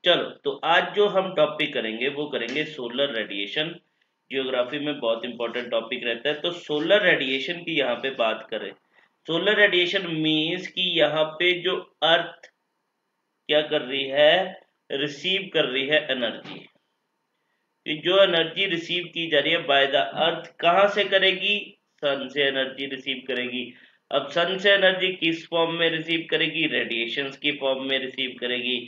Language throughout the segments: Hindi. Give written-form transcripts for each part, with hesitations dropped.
चलो, तो आज जो हम टॉपिक करेंगे वो करेंगे सोलर रेडिएशन। जियोग्राफी में बहुत इंपॉर्टेंट टॉपिक रहता है। तो सोलर रेडिएशन की यहाँ पे बात करें, सोलर रेडिएशन मीन्स कि यहाँ पे जो अर्थ क्या कर रही है, रिसीव कर रही है एनर्जी। कि जो एनर्जी रिसीव की जा रही है बाय द अर्थ, कहाँ से करेगी? सन से एनर्जी रिसीव करेगी। अब सन से एनर्जी किस फॉर्म में रिसीव करेगी? रेडिएशंस की फॉर्म में रिसीव करेगी।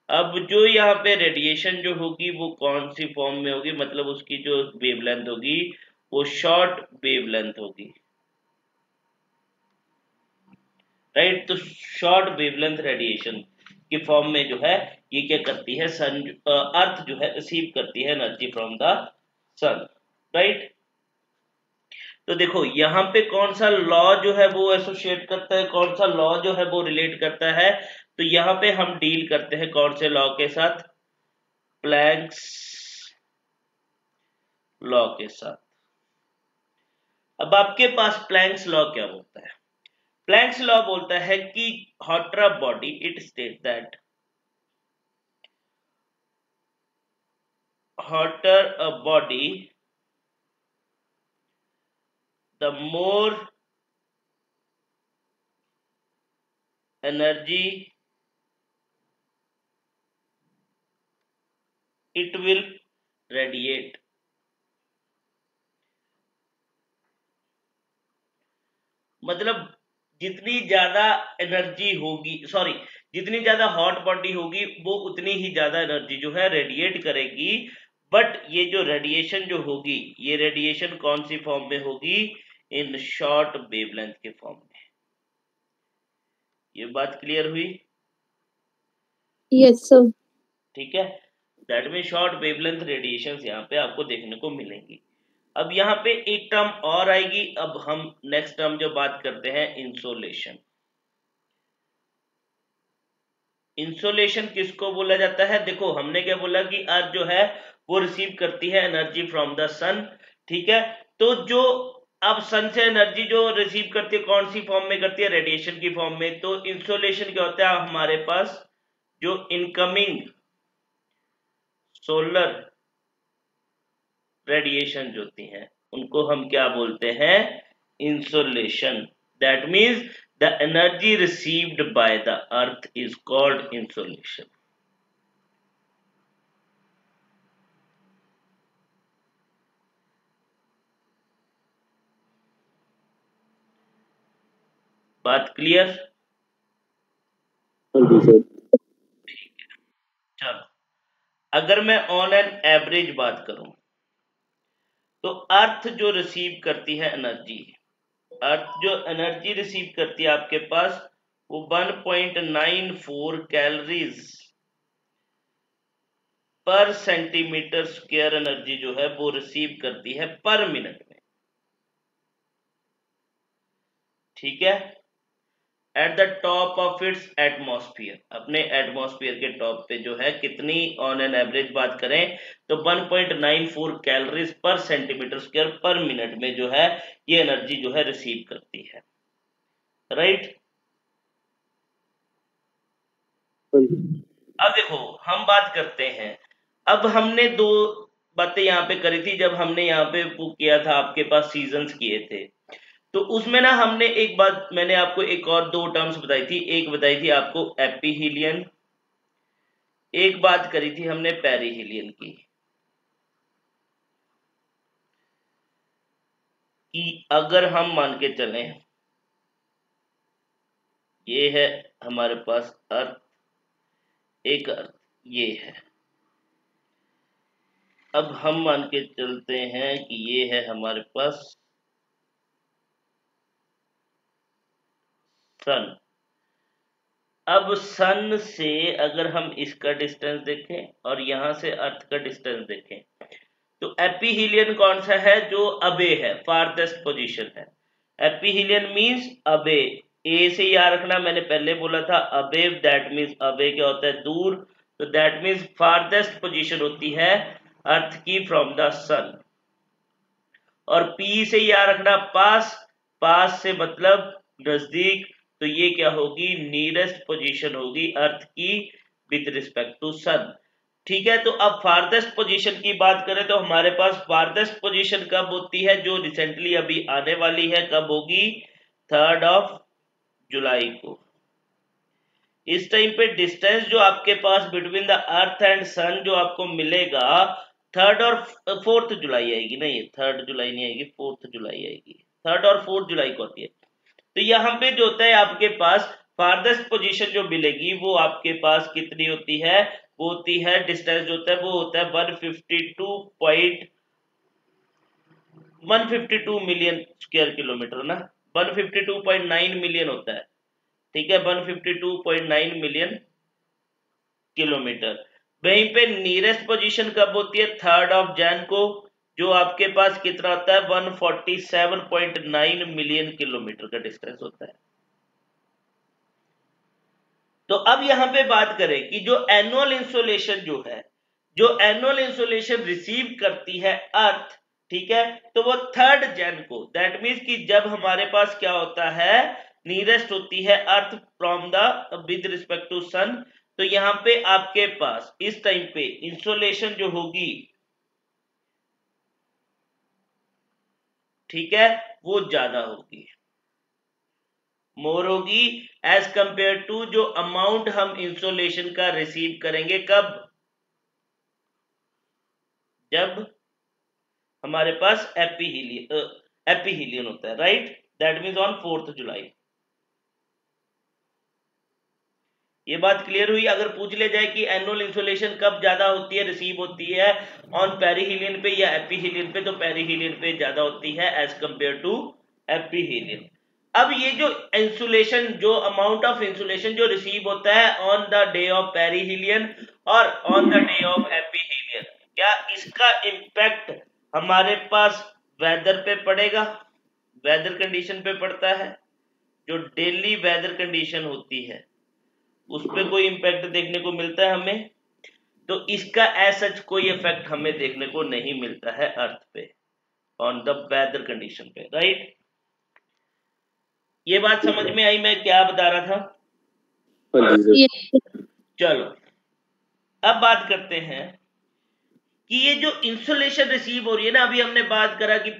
अब जो यहाँ पे रेडिएशन जो होगी वो कौन सी फॉर्म में होगी, मतलब उसकी जो वेवलेंथ होगी वो शॉर्ट वेवलेंथ होगी, राइट। तो शॉर्ट वेवलेंथ रेडिएशन के फॉर्म में जो है ये क्या करती है, सन अर्थ जो है रिसीव करती है energy from the sun, right. तो देखो यहाँ पे कौन सा लॉ जो है वो एसोसिएट करता है, कौन सा लॉ जो है वो रिलेट करता है। तो यहाँ पे हम डील करते हैं कौन से लॉ के साथ? प्लैंक्स लॉ के साथ। अब आपके पास प्लैंक्स लॉ क्या बोलता है? प्लैंक्स लॉ बोलता है कि hotter a body, it states that hotter a body, the more energy it will radiate। मतलब जितनी ज्यादा एनर्जी होगी, सॉरी, जितनी ज्यादा हॉट बॉडी होगी वो उतनी ही ज्यादा एनर्जी जो है रेडिएट करेगी। बट ये जो रेडिएशन जो होगी, ये रेडिएशन कौन सी फॉर्म में होगी? इन शॉर्ट वेवलेंथ के फॉर्म में। ये बात क्लियर हुई? Yes sir. ठीक है, that mean short wavelength radiation यहाँ पे आपको देखने को मिलेंगी। अब यहाँ पे एक टर्म और आएगी। अब हम नेक्स्ट टर्म जो बात करते हैं, इंसोलेशन। इंसोलेशन किसको बोला जाता है? देखो हमने क्या बोला कि अर्थ जो है वो रिसीव करती है एनर्जी फ्रॉम द सन, ठीक है। तो जो अब सन से एनर्जी जो रिसीव करती है कौन सी फॉर्म में करती है? रेडिएशन की फॉर्म में। तो इंसोलेशन क्या होता है हमारे पास? जो इनकमिंग सोलर रेडिएशन जो होती हैं उनको हम क्या बोलते हैं? Insolation. That means the energy received by the earth is called insolation. बात क्लियर? चलो, अगर मैं ऑन एन एवरेज बात करूं तो अर्थ जो रिसीव करती है एनर्जी, अर्थ जो एनर्जी रिसीव करती है आपके पास वो 1.94 कैलोरीज पर सेंटीमीटर स्क्वायर एनर्जी जो है वो रिसीव करती है पर मिनट में, ठीक है। At the top of its atmosphere, अपने एटमॉस्फेयर के टॉप पे जो है कितनी ऑन एन एवरेज बात करें तो 1.94 कैलोरीज पर सेंटीमीटर स्क्वायर पर मिनट में जो है ये एनर्जी जो है रिसीव करती है, राइट। अब देखो हम बात करते हैं, अब हमने दो बातें यहाँ पे करी थी जब हमने यहाँ पे वो किया था, आपके पास सीजन्स किए थे। तो उसमें ना हमने एक बात, मैंने आपको एक और दो टर्म्स बताई थी। एक बताई थी आपको एपीहीलियन, एक बात करी थी हमने पेरिहीलियन की। कि अगर हम मान के चलें ये है हमारे पास अर्थ, एक अर्थ ये है। अब हम मान के चलते हैं कि ये है हमारे पास सन। अब सन से अगर हम इसका डिस्टेंस देखें और यहां से अर्थ का डिस्टेंस देखें तो एपीहीलियन कौन सा है? जो अबे है, फारदेस्ट पोजीशन है। एपीहीलियन मींस अबे। ए से याद रखना, मैंने पहले बोला था अबे, दैट मींस अबे क्या होता है? दूर। तो दैट मींस फारदेस्ट पोजीशन होती है अर्थ की फ्रॉम द सन। और पी से याद रखना पास, पास से मतलब नजदीक। तो ये क्या होगी? नियरेस्ट पोजीशन होगी अर्थ की विद रिस्पेक्ट टू सन। ठीक है। तो अब फारदेस्ट पोजीशन की बात करें तो हमारे पास फारदेस्ट पोजीशन कब होती है, जो रिसेंटली अभी आने वाली है, कब होगी, 3 जुलाई को। इस टाइम पे डिस्टेंस जो आपके पास बिटवीन द अर्थ एंड सन जो आपको मिलेगा 3 और 4 जुलाई आएगी, नहीं 3 जुलाई नहीं आएगी, 4 जुलाई आएगी, 3 और 4 जुलाई को आती है। तो यहाँ पे जो होता है आपके पास फारदेस्ट पोजीशन जो मिलेगी वो आपके पास कितनी होती है, वो होती है डिस्टेंस जो होता है वो होता है 152 मिलियन स्क्वायर किलोमीटर ना, 152.9 मिलियन होता है, ठीक है, 152.9 मिलियन किलोमीटर। वहीं पे नियरेस्ट पोजीशन कब होती है, 3 जैन को, जो आपके पास कितना होता है 147.9 मिलियन किलोमीटर का डिस्टेंस होता है। तो अब यहां पे बात करें कि जो एनुअल इंसोलेशन जो है, जो एनुअल इंसोलेशन रिसीव करती है अर्थ, ठीक है, तो वो 3 जैन को, दैट मीन्स कि जब हमारे पास क्या होता है, नियरेस्ट होती है earth from the with respect to sun, तो यहां पे आपके पास इस टाइम पे इंसोलेशन जो होगी, ठीक है, वो ज्यादा होगी, मोर होगी एज कंपेयर टू जो अमाउंट हम इंसोलेशन का रिसीव करेंगे, कब, जब हमारे पास एपीहीलियन होता है, राइट, दैट मीन्स ऑन 4 जुलाई। ये बात क्लियर हुई। अगर पूछ ले जाए कि एनुअल इंसोलेशन कब ज्यादा होती है, रिसीव होती है ऑन पेरीहीलियन पे या एपीहीलियन पे, तो पेरीहीलियन पे ज्यादा होती है एज कंपेयर टू एपीहीलियन। अब ये जो इंसुलेशन, जो अमाउंट ऑफ इंसुलेशन जो रिसीव होता है on the day of perihelion और ऑन द डे ऑफ एपीहीलियन, क्या इसका इम्पैक्ट हमारे पास वेदर पे पड़ेगा, वेदर कंडीशन पे पड़ता है, जो डेली वेदर कंडीशन होती है उस पर कोई इम्पैक्ट देखने को मिलता है हमें, तो इसका एज सच कोई इफेक्ट हमें देखने को नहीं मिलता है अर्थ पे, ऑन द वेदर कंडीशन पे, राइट। ये बात समझ में आई मैं क्या बता रहा था? चलो अब बात करते हैं कि ये जो इंसुलेशन रिसीव हो रही है ना, अभी हमने बात करा कि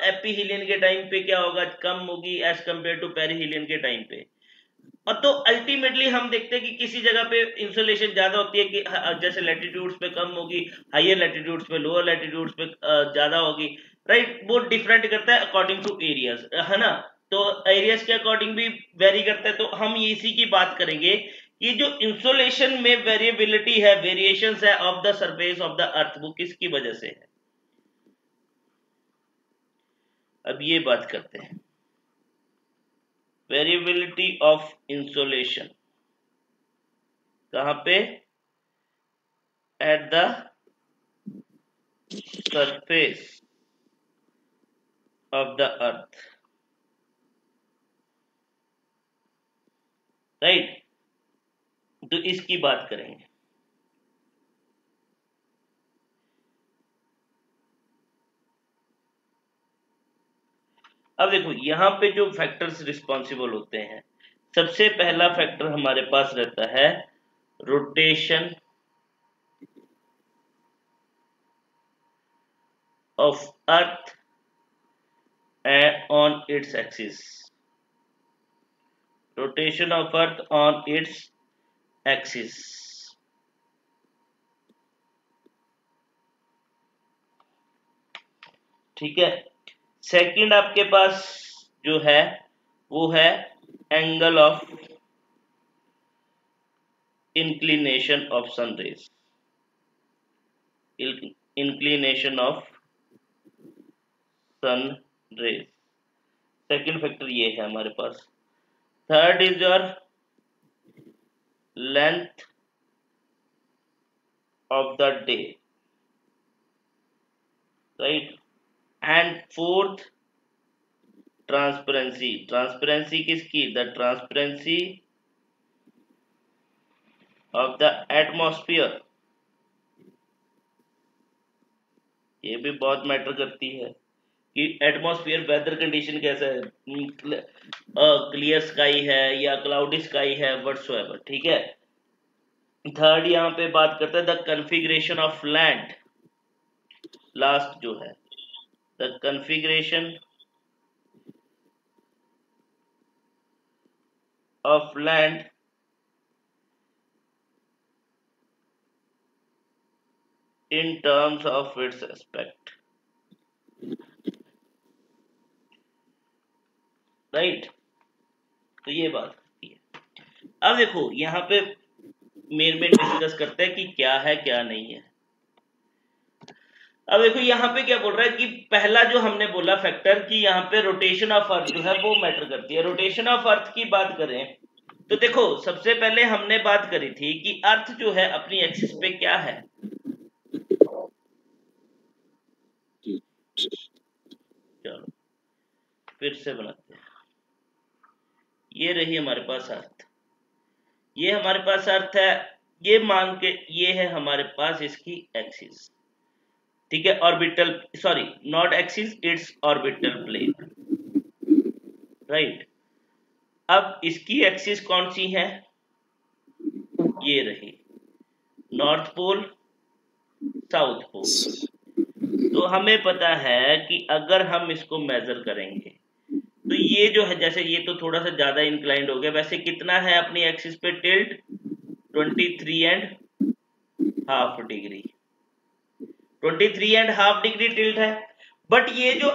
एपीहीलियन के टाइम पे क्या होगा, कम होगी एज कंपेयर टू पेरीहीलियन के टाइम पे, और तो अल्टीमेटली हम देखते हैं कि किसी जगह पे इंसुलेशन ज्यादा होती है, कि जैसे लैटिट्यूड्स पे कम होगी, हायर लैटिट्यूड्स पे, लोअर लैटिट्यूड्स पे ज्यादा होगी, राइट। वो डिफरेंट करता है अकॉर्डिंग टू एरियाज, है ना, तो एरियाज के अकॉर्डिंग भी वेरी करता है। तो हम इसी की बात करेंगे, ये जो इंसुलेशन में वेरिएबिलिटी है, वेरिएशंस है of the surface of the earth, वो किसकी वजह से है, अब ये बात करते हैं। वेरिएबिलिटी ऑफ इंसुलेशन कहां पे, at the surface of the earth, right, तो इसकी बात करेंगे। अब देखो यहां पे जो फैक्टर्स रिस्पॉन्सिबल होते हैं, सबसे पहला फैक्टर हमारे पास रहता है rotation of earth on its axis, rotation of earth on its axis, ठीक है। सेकंड आपके पास जो है वो है angle of inclination of sun rays, inclination of sun rays, second factor ये है हमारे पास। Third is your length of the day, right, and fourth transparency, transparency किसकी, the transparency of the atmosphere, ये भी बहुत मैटर करती है कि एटमॉस्फेयर वेदर कंडीशन कैसा है, क्लियर स्काई है या क्लाउडी स्काई है, व्हाटसोएवर, ठीक है। थर्ड यहाँ पे बात करते हैं the configuration of land, last जो है the configuration of land in terms of its aspect, right. तो ये बात होती है। अब देखो यहाँ पे मेन डिस्कस करते हैं कि क्या है क्या नहीं है। अब देखो यहाँ पे क्या बोल रहा है कि पहला जो हमने बोला फैक्टर कि यहाँ पे रोटेशन ऑफ अर्थ जो है वो मैटर करती है। रोटेशन ऑफ अर्थ की बात करें तो देखो सबसे पहले हमने बात करी थी कि अर्थ जो है अपनी एक्सिस पे क्या है, चलो फिर से बनाते हैं। ये रही हमारे पास अर्थ, ये हमारे पास अर्थ है, ये मान के ये है हमारे पास इसकी एक्सिस, ठीक है, orbital, sorry not axis, it's orbital plane, right. अब इसकी एक्सिस कौन सी है, ये रही नॉर्थ पोल साउथ पोल। तो हमें पता है कि अगर हम इसको मेजर करेंगे तो ये जो है, जैसे ये तो थोड़ा सा ज्यादा इंक्लाइंड हो गया, वैसे कितना है अपनी एक्सिस पे टिल्ट, 23.5 डिग्री, 23.5 डिग्री टिल्ट है। बट ये जो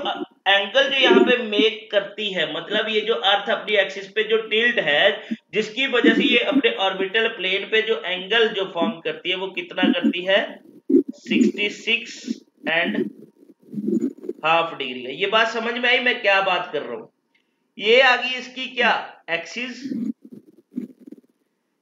एंगल जो यहाँ पे मेक करती है, मतलब ये जो अर्थ अपनी एक्सिस पे जो टिल्ट है, जिसकी वजह से ये अपने ऑर्बिटल प्लेन पे जो एंगल जो फॉर्म करती है वो कितना करती है, 66.5 डिग्री है। ये बात समझ में आई मैं क्या बात कर रहा हूं। ये आ गई इसकी क्या एक्सिस,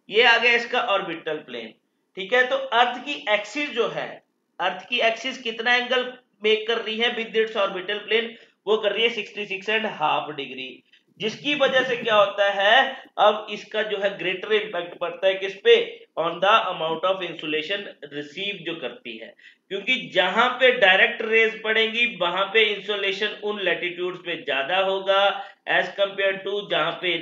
ये आ गया इसका ऑर्बिटल प्लेन, ठीक है। तो अर्थ की एक्सिस जो है, अर्थ की एक्सिस कितना एंगल मेक कर रही है विद इट्स ऑर्बिटल प्लेन, वो कर रही है 66.5 डिग्री, जिसकी वजह से क्या होता है, अब इसका जो है ग्रेटर इंपैक्ट पड़ता है किस पे, on the amount of insulation receive जो करती है, क्योंकि जहां पे डायरेक्ट रेज पड़ेंगी वहां पे इंसुलेशन उन लैटिट्यूड्स पे ज्यादा होगा एज कंपेयर टू जहां पे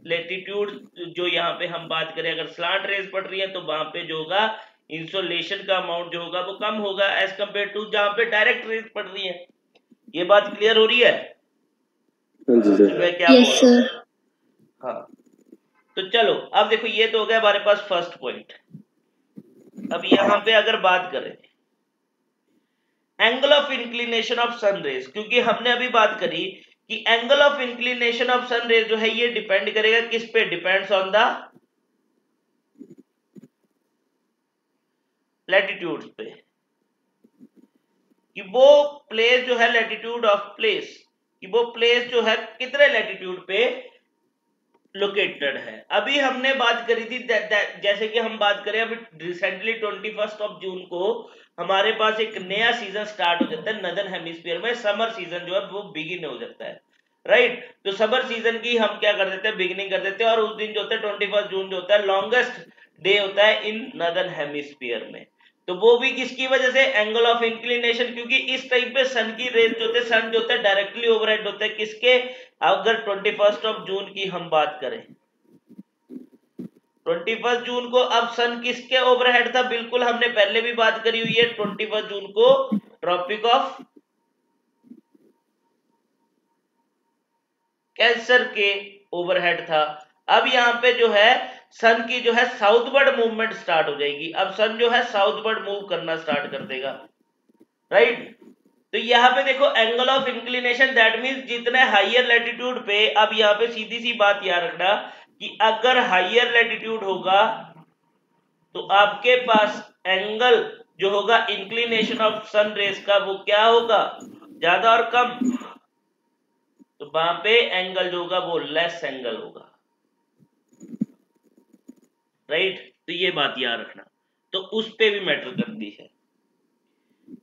लेटीट्यूड, जो यहाँ पे हम बात करें अगर स्लांट रेज पड़ रही है तो वहां पे जो होगा इंसोलेशन का अमाउंट जो होगा वो कम होगा एज कंपेयर टू जहां पे डायरेक्ट रेज पड़ रही है। ये बात क्लियर हो रही है मैं क्या बोल रहा हूँ। हाँ तो चलो अब देखो ये तो हो गया हमारे पास फर्स्ट पॉइंट। अब यहाँ पे अगर बात करें angle of inclination of sun rays, क्योंकि हमने अभी बात करी कि angle of inclination of sun rays जो है ये डिपेंड करेगा किस पे, डिपेंड्स ऑन द लैटिट्यूड पे, कि वो प्लेस जो है लैटिट्यूड ऑफ प्लेस, कि वो प्लेस जो है कितने लैटिट्यूड पे लोकेटेड है। अभी हमने बात करी थी जैसे कि हम बात करें अभी रिसेंटली 21 जून को हमारे पास एक नया सीजन स्टार्ट हो जाता है नदर्न हेमिस्फीयर में, समर सीजन जो है वो बिगिन हो जाता है, राइट। तो समर सीजन की हम क्या कर देते हैं, बिगिनिंग कर देते हैं, और उस दिन जो होता है 21 जून जो होता है लॉन्गेस्ट डे होता है इन नदर्न हेमिस्फीयर में। तो वो भी किसकी वजह से, एंगल ऑफ इंक्लिनेशन, क्योंकि इस टाइम पे सन की रेज जो होते हैं, सन जो होता है डायरेक्टली ओवरहेड होता है किसके, अगर 21 जून की हम बात करें 21 जून को, अब सन किसके ओवरहेड था, बिल्कुल हमने पहले भी बात करी हुई है, 21 जून को ट्रॉपिक ऑफ कैंसर के ओवरहेड था। अब यहाँ पे जो है सन की जो है साउथवर्ड मूवमेंट स्टार्ट हो जाएगी, अब सन जो है साउथवर्ड मूव करना स्टार्ट कर देगा, राइट। तो यहाँ पे देखो angle of inclination, that means जितने हाइयर लैटिट्यूड पे, अब यहाँ पे सीधी सी बात याद रखना कि अगर हाइयर लैटिट्यूड होगा तो आपके पास एंगल जो होगा इंक्लिनेशन ऑफ सन रेस का वो क्या होगा, ज्यादा और कम, तो वहां पे एंगल जो होगा वो लेस एंगल होगा, राइट। तो ये बात याद रखना, तो उस पे भी मैटर करती है,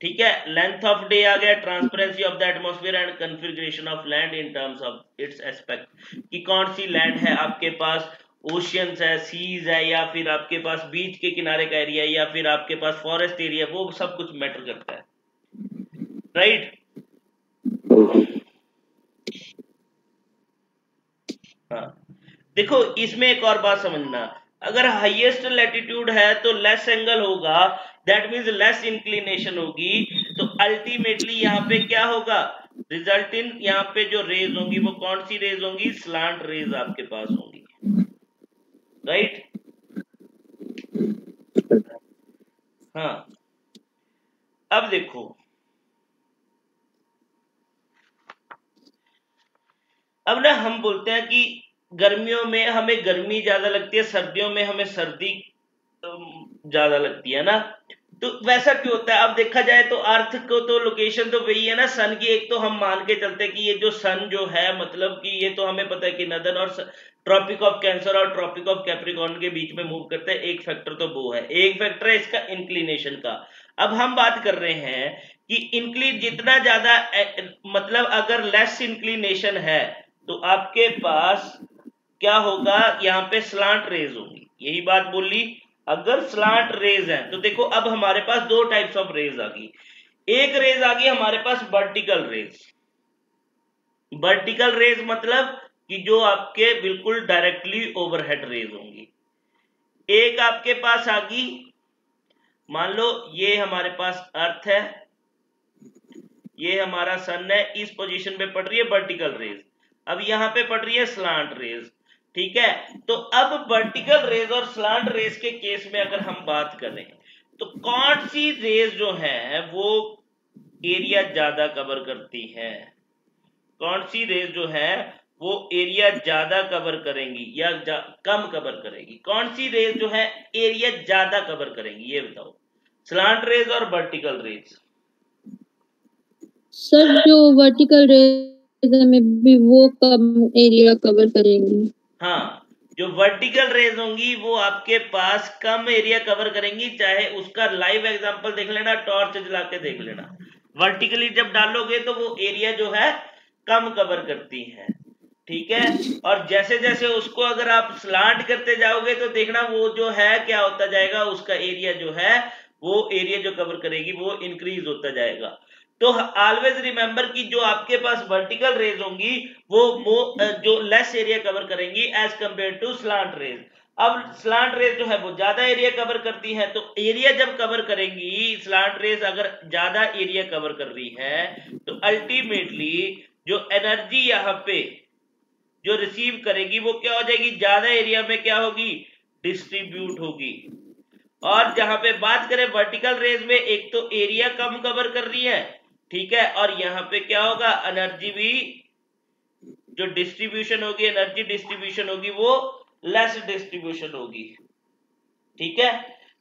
ठीक है। लेंथ ऑफ डे आ गया, transparency of the atmosphere and configuration of land in terms of its aspect, कि कौन सी लैंड है आपके पास, ओशियंस है, सीज है, या फिर आपके पास बीच के किनारे का एरिया है, या फिर आपके पास फॉरेस्ट एरिया, वो सब कुछ मैटर करता है, राइट। हाँ देखो इसमें एक और बात समझना, अगर हाईएस्ट लैटिट्यूड है तो लेस एंगल होगा, दैट मीन्स लेस इंक्लिनेशन होगी, तो अल्टीमेटली यहाँ पे क्या होगा, रिजल्ट इन यहाँ पे जो रेज होंगी वो कौन सी रेज होंगी, स्लांट रेज आपके पास होंगी, राइट। हाँ अब देखो, अब ना हम बोलते हैं कि गर्मियों में हमें गर्मी ज्यादा लगती है, सर्दियों में हमें सर्दी ज्यादा लगती है ना, तो वैसा क्यों होता है। अब देखा जाए तो अर्थ को तो लोकेशन तो वही है ना सन की, एक तो हम मान के चलते हैं कि ये जो सन जो है, मतलब कि ये तो हमें पता है कि नदर्न और ट्रॉपिक ऑफ कैंसर और ट्रॉपिक ऑफ कैप्रिकॉर्न के बीच में मूव करता है, एक फैक्टर तो वो है, एक फैक्टर है इसका इंक्लिनेशन का। अब हम बात कर रहे हैं कि इंक्लिन जितना ज्यादा मतलब अगर लेस इंक्लिनेशन है तो आपके पास क्या होगा, यहाँ पे स्लांट रेज होगी, यही बात बोली। अगर स्लांट रेज है तो देखो अब हमारे पास दो टाइप्स ऑफ रेज आ गई, एक रेज आ गई हमारे पास वर्टिकल रेज। वर्टिकल रेज मतलब कि जो आपके बिल्कुल डायरेक्टली ओवरहेड रेज होंगी। एक आपके पास आ गई, मान लो ये हमारे पास अर्थ है, ये हमारा सन है, इस पोजीशन पे पड़ रही है वर्टिकल रेज, अब यहां पे पड़ रही है स्लांट रेज, ठीक है। तो अब वर्टिकल रेज और स्लांट रेज के केस में अगर हम बात करें तो कौन सी रेज जो है वो एरिया ज्यादा कवर करती है, कौन सी रेज जो है वो एरिया ज्यादा कवर करेंगी या कम कवर करेगी, कौन सी रेज जो है एरिया ज्यादा कवर करेंगी, ये बताओ, स्लांट रेज और वर्टिकल रेज। सर जो वर्टिकल रेज में भी वो कम एरिया कवर करेंगी। हाँ, जो वर्टिकल रेज होंगी वो आपके पास कम एरिया कवर करेंगी, चाहे उसका लाइव एग्जांपल देख लेना, टॉर्च जला के देख लेना, वर्टिकली जब डालोगे तो वो एरिया जो है कम कवर करती है, ठीक है। और जैसे जैसे उसको अगर आप स्लांट करते जाओगे तो देखना वो जो है क्या होता जाएगा, उसका एरिया जो है वो एरिया जो कवर करेगी वो इंक्रीज होता जाएगा। तो ऑलवेज रिमेंबर कि जो आपके पास वर्टिकल रेज होंगी वो जो लेस एरिया कवर करेंगी as compare to slant rays. अब स्लांट रेज जो है वो ज्यादा एरिया कवर करती है, तो एरिया जब कवर करेंगी, स्लांट रेज अगर ज्यादा एरिया कवर कर रही है तो अल्टीमेटली जो एनर्जी यहाँ पे जो रिसीव करेगी वो क्या हो जाएगी, ज्यादा एरिया में क्या होगी, डिस्ट्रीब्यूट होगी। और जहां पे बात करें वर्टिकल रेज में, एक तो एरिया कम कवर कर रही है, ठीक है, और यहाँ पे क्या होगा, एनर्जी भी जो डिस्ट्रीब्यूशन होगी, एनर्जी डिस्ट्रीब्यूशन होगी वो लेस डिस्ट्रीब्यूशन होगी, ठीक है।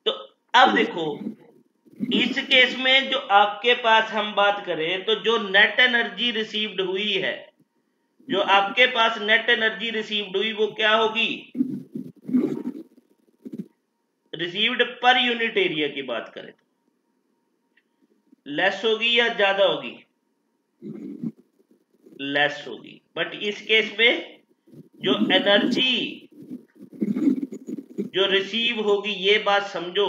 तो अब देखो इस केस में जो आपके पास हम बात करें तो जो नेट एनर्जी रिसीव्ड हुई है, जो आपके पास नेट एनर्जी रिसीव्ड हुई वो क्या होगी, रिसीव्ड पर यूनिट एरिया की बात करें तो लेस होगी या ज्यादा होगी, लेस होगी। बट इस केस में जो एनर्जी जो रिसीव होगी, ये बात समझो,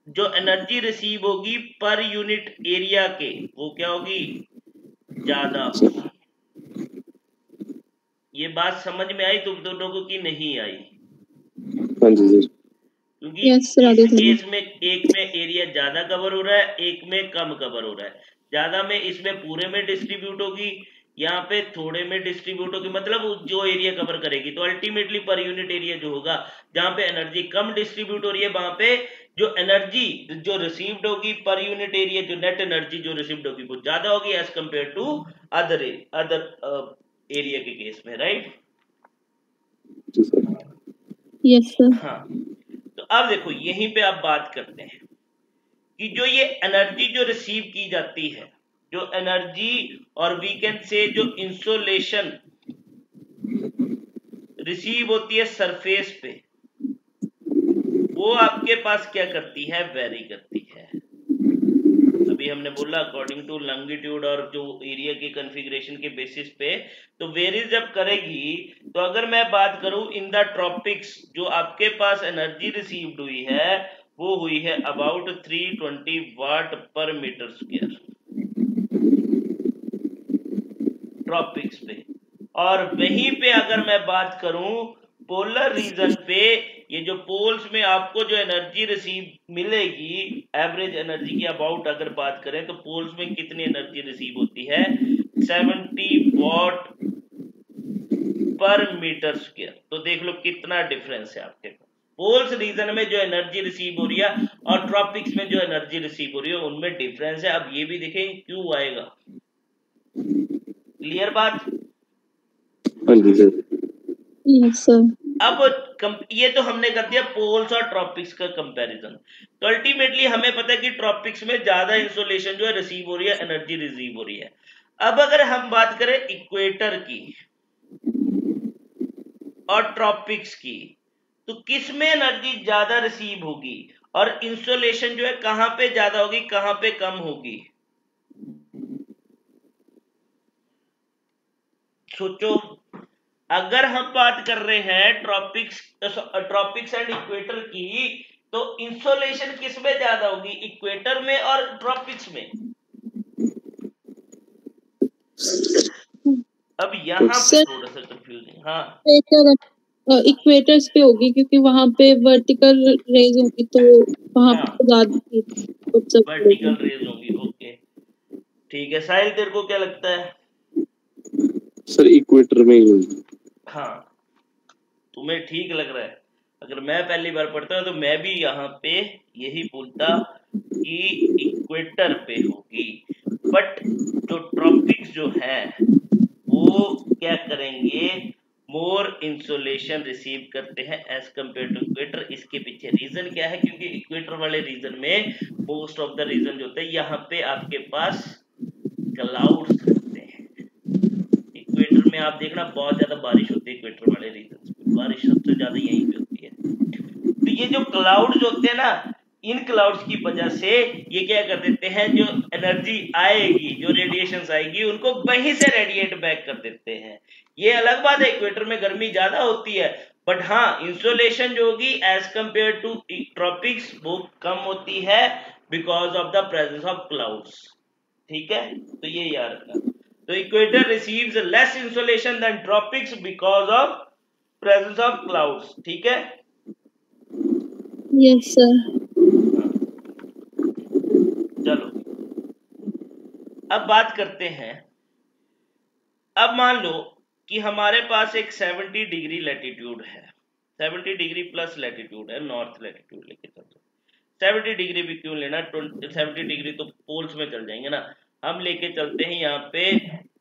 जो एनर्जी रिसीव होगी पर यूनिट एरिया के वो क्या होगी, ज्यादा होगी। ये बात समझ में आई तुम दोनों को कि नहीं आई? हाँ जी सर। क्योंकि यस सर, इस केस में एक में एरिया ज्यादा कवर हो रहा है, एक में कम कवर हो रहा है। ज्यादा में इसमें पूरे में डिस्ट्रीब्यूट होगी, यहाँ पे थोड़े में डिस्ट्रीब्यूट होगी, मतलब जो एरिया कवर करेगी। तो अल्टीमेटली पर यूनिट एरिया जो होगा, जहां पे एनर्जी कम डिस्ट्रीब्यूट हो रही है वहां पे जो एनर्जी जो रिसीव्ड होगी पर यूनिट एरिया, जो नेट एनर्जी जो रिसीव्ड होगी वो ज्यादा होगी as compare to other area के केस में, राइट? Yes sir. हाँ, तो अब देखो यहीं पे आप बात करते हैं कि जो ये एनर्जी जो रिसीव की जाती है, जो एनर्जी और वी कैन से जो इंसोलेशन रिसीव होती है सरफेस पे, वो आपके पास क्या करती है, वेरी करती है। अभी हमने बोला अकॉर्डिंग टू लॉन्गिट्यूड और जो एरिया के कॉन्फ़िगरेशन के बेसिस पे, तो वेरी जब करेगी, तो अगर मैं बात करूं इन द ट्रॉपिक्स, जो आपके पास एनर्जी रिसीव्ड हुई है वो हुई है अबाउट 320 वाट पर मीटर स्क्वायर ट्रॉपिक्स पे। और वहीं पे अगर मैं बात करूं पोलर रीजन पे, ये जो पोल्स में आपको जो एनर्जी रिसीव मिलेगी, एवरेज एनर्जी की अबाउट अगर बात करें तो पोल्स में कितनी एनर्जी रिसीव होती है, 70 वॉट पर मीटर स्क्वायर। तो देख लो कितना डिफरेंस है आपके पास। पोल्स रीजन में जो एनर्जी रिसीव हो रही है और ट्रॉपिक्स में जो एनर्जी रिसीव हो रही है उनमें डिफरेंस है। अब ये भी देखें क्यों आएगा। क्लियर बात? हाँ जी सर। Yes sir. अब ये तो हमने कर दिया पोल्स और ट्रॉपिक्स का कंपैरिजन। तो अल्टीमेटली हमें पता है कि ट्रॉपिक्स में ज्यादा इंसोलेशन जो है रिसीव हो रही है, एनर्जी रिसीव हो रही है। अब अगर हम बात करें इक्वेटर की और ट्रॉपिक्स की, तो किस में एनर्जी ज्यादा रिसीव होगी और इंसोलेशन जो है कहां पे ज्यादा होगी, कहां पे कम होगी? सोचो। अगर हम बात कर रहे हैं ट्रॉपिक्स एंड इक्वेटर की, तो इंसोलेशन किस में ज्यादा होगी, इक्वेटर में और ट्रॉपिक्स में? अब यहाँ पे थोड़ा सा कंफ्यूजिंग। हाँ, इक्वेटर्स पे होगी क्योंकि वहां पे वर्टिकल रेज होगी, तो वहां पे ज्यादा वर्टिकल रेज होगी। ओके ठीक है। साहिल तेरे को क्या लगता है? सर इक्वेटर में ही होगी। हाँ तुम्हें ठीक लग रहा है। अगर मैं पहली बार पढ़ता तो मैं भी यहाँ पे यही बोलता कि इक्वेटर पे होगी, बट जो ट्रॉपिक्स जो है वो क्या करेंगे, मोर इंसोलेशन रिसीव करते हैं एज कंपेयर टू इक्वेटर। इसके पीछे रीजन क्या है, क्योंकि इक्वेटर वाले रीजन में मोस्ट ऑफ द रीजन जो होता है यहाँ पे आपके पास क्लाउड्स रहते हैं। इक्वेटर में आप देखना बहुत ज्यादा बारिश होती है, इक्वेटर वाले रीजन में बारिश सबसे ज्यादा यहीं पे होती है। तो ये जो क्लाउड्स होते हैं ना, इन क्लाउड्स की वजह से ये क्या कर देते हैं, जो एनर्जी आएगी, जो रेडिएशन आएगी, उनको वहीं से रेडिएट बैक कर देते हैं। ये अलग बात है, इक्वेटर में गर्मी ज्यादा होती है, बट हाँ इंसोलेशन जो होगी एज कंपेयर टू ट्रॉपिक्स वो कम होती है because of the presence of clouds. ठीक है, तो ये याद रखना। तो equator receives less insolation than tropics because of presence of clouds. ठीक है? Yes sir. चलो अब बात करते हैं। अब मान लो कि हमारे पास एक 70 डिग्री लैटिट्यूड है, 70 डिग्री प्लस लैटिट्यूड है, नॉर्थ लैटिट्यूड लेके चलते। 70 डिग्री भी क्यों लेना, 70 डिग्री तो पोल्स में चल जाएंगे ना। हम लेके चलते हैं यहाँ पे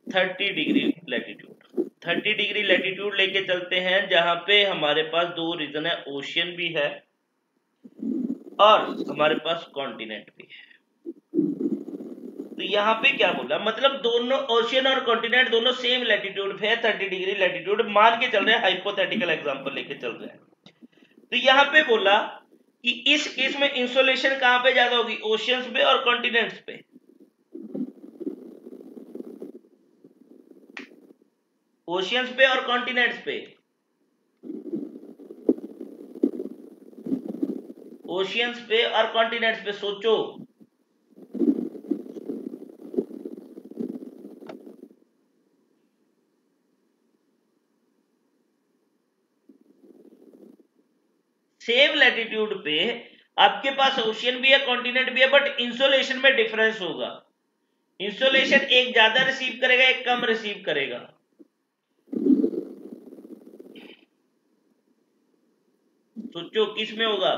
30 डिग्री लैटिट्यूड। 30 डिग्री लैटिट्यूड लेके चलते हैं जहां पे हमारे पास दो रीजन है, ओशियन भी है और हमारे पास कॉन्टिनेंट भी है। तो यहाँ पे क्या बोला, मतलब दोनों ओशियन और कॉन्टिनेंट दोनों सेम लैटिट्यूड पे है, 30 डिग्री लैटिट्यूड मान के चल रहे हैं, हाइपोथेटिकल एग्जांपल लेके चल रहे हैं। तो यहाँ पे बोला कि इस केस में इंसोलेशन कहां पे ज्यादा होगी, ओशियंस पे और कॉन्टिनेंट्स पे? ओशियंस पे और कॉन्टिनेंट्स पे? ओशियंस पे और कॉन्टिनेंट्स पे सोचो। सेम लैटिट्यूड पे आपके पास ओशियन भी है, कॉन्टिनेंट भी है, बट इंसोलेशन में डिफरेंस होगा। इंसोलेशन एक ज्यादा रिसीव करेगा, एक कम रिसीव करेगा। सोचो किस में होगा?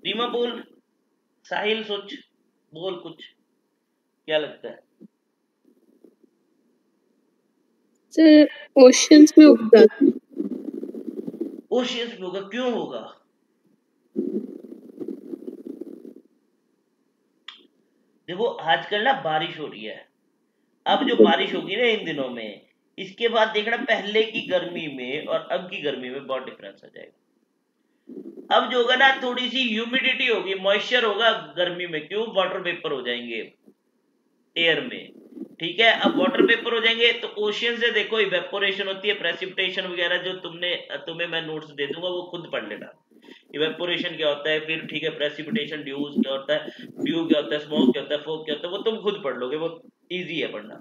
रीमा बोल, साहिल सोच, बोल कुछ, क्या लगता है? सर ओशियंस में होगा। ओशियंस में होगा, क्यों होगा? देखो आजकल ना बारिश हो रही है, अब जो बारिश होगी ना इन दिनों में, इसके बाद देखना पहले की गर्मी में और अब की गर्मी में बहुत डिफरेंस आ जाएगा। अब जो होगा ना, थोड़ी सी ह्यूमिडिटी होगी, मॉइस्चर होगा गर्मी में, क्यों, वाटर वेपर हो जाएंगे एयर में। ठीक है, अब वाटर वेपर हो जाएंगे तो ओशियन से देखो इवेपोरेशन होती है, प्रेसिपिटेशन वगैरह जो तुम्हें मैं नोट्स दे दूंगा वो खुद पढ़ लेना। इवेपोरेशन क्या होता है, फिर ठीक है प्रेसिपिटेशन, ड्यूज क्या होता है, ड्यू क्या होता है, स्मोक क्या होता है, फोग क्या होता है, वो तुम खुद पढ़ लोगे, वो इजी है पढ़ना।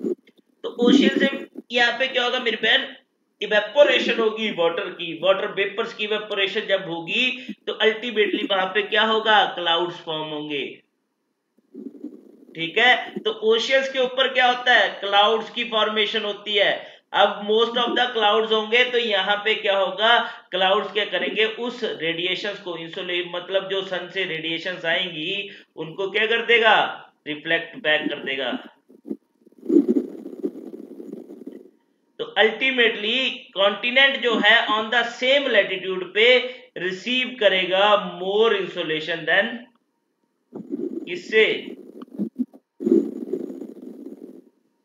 तो ओशियन से यहाँ पे क्या होगा मेरी बहन, इवेपोरेशन होगी वाटर की, वाटर वेपर्स की इवेपोरेशन जब होगी तो अल्टीमेटली वहां पे क्या होगा, क्लाउड्स फॉर्म होंगे। ठीक है, तो ओशियंस के ऊपर क्या होता है, क्लाउड्स की फॉर्मेशन होती है। अब मोस्ट ऑफ द क्लाउड्स होंगे तो यहाँ पे क्या होगा, क्लाउड्स क्या करेंगे, उस रेडिएशंस को इंसोलेट मतलब जो सन से रेडिएशंस आएंगी उनको क्या कर देगा, रिफ्लेक्ट बैक कर देगा। तो अल्टीमेटली कॉन्टिनेंट जो है ऑन द सेम लैटिट्यूड पे रिसीव करेगा मोर इंसोलेशन देन किससे,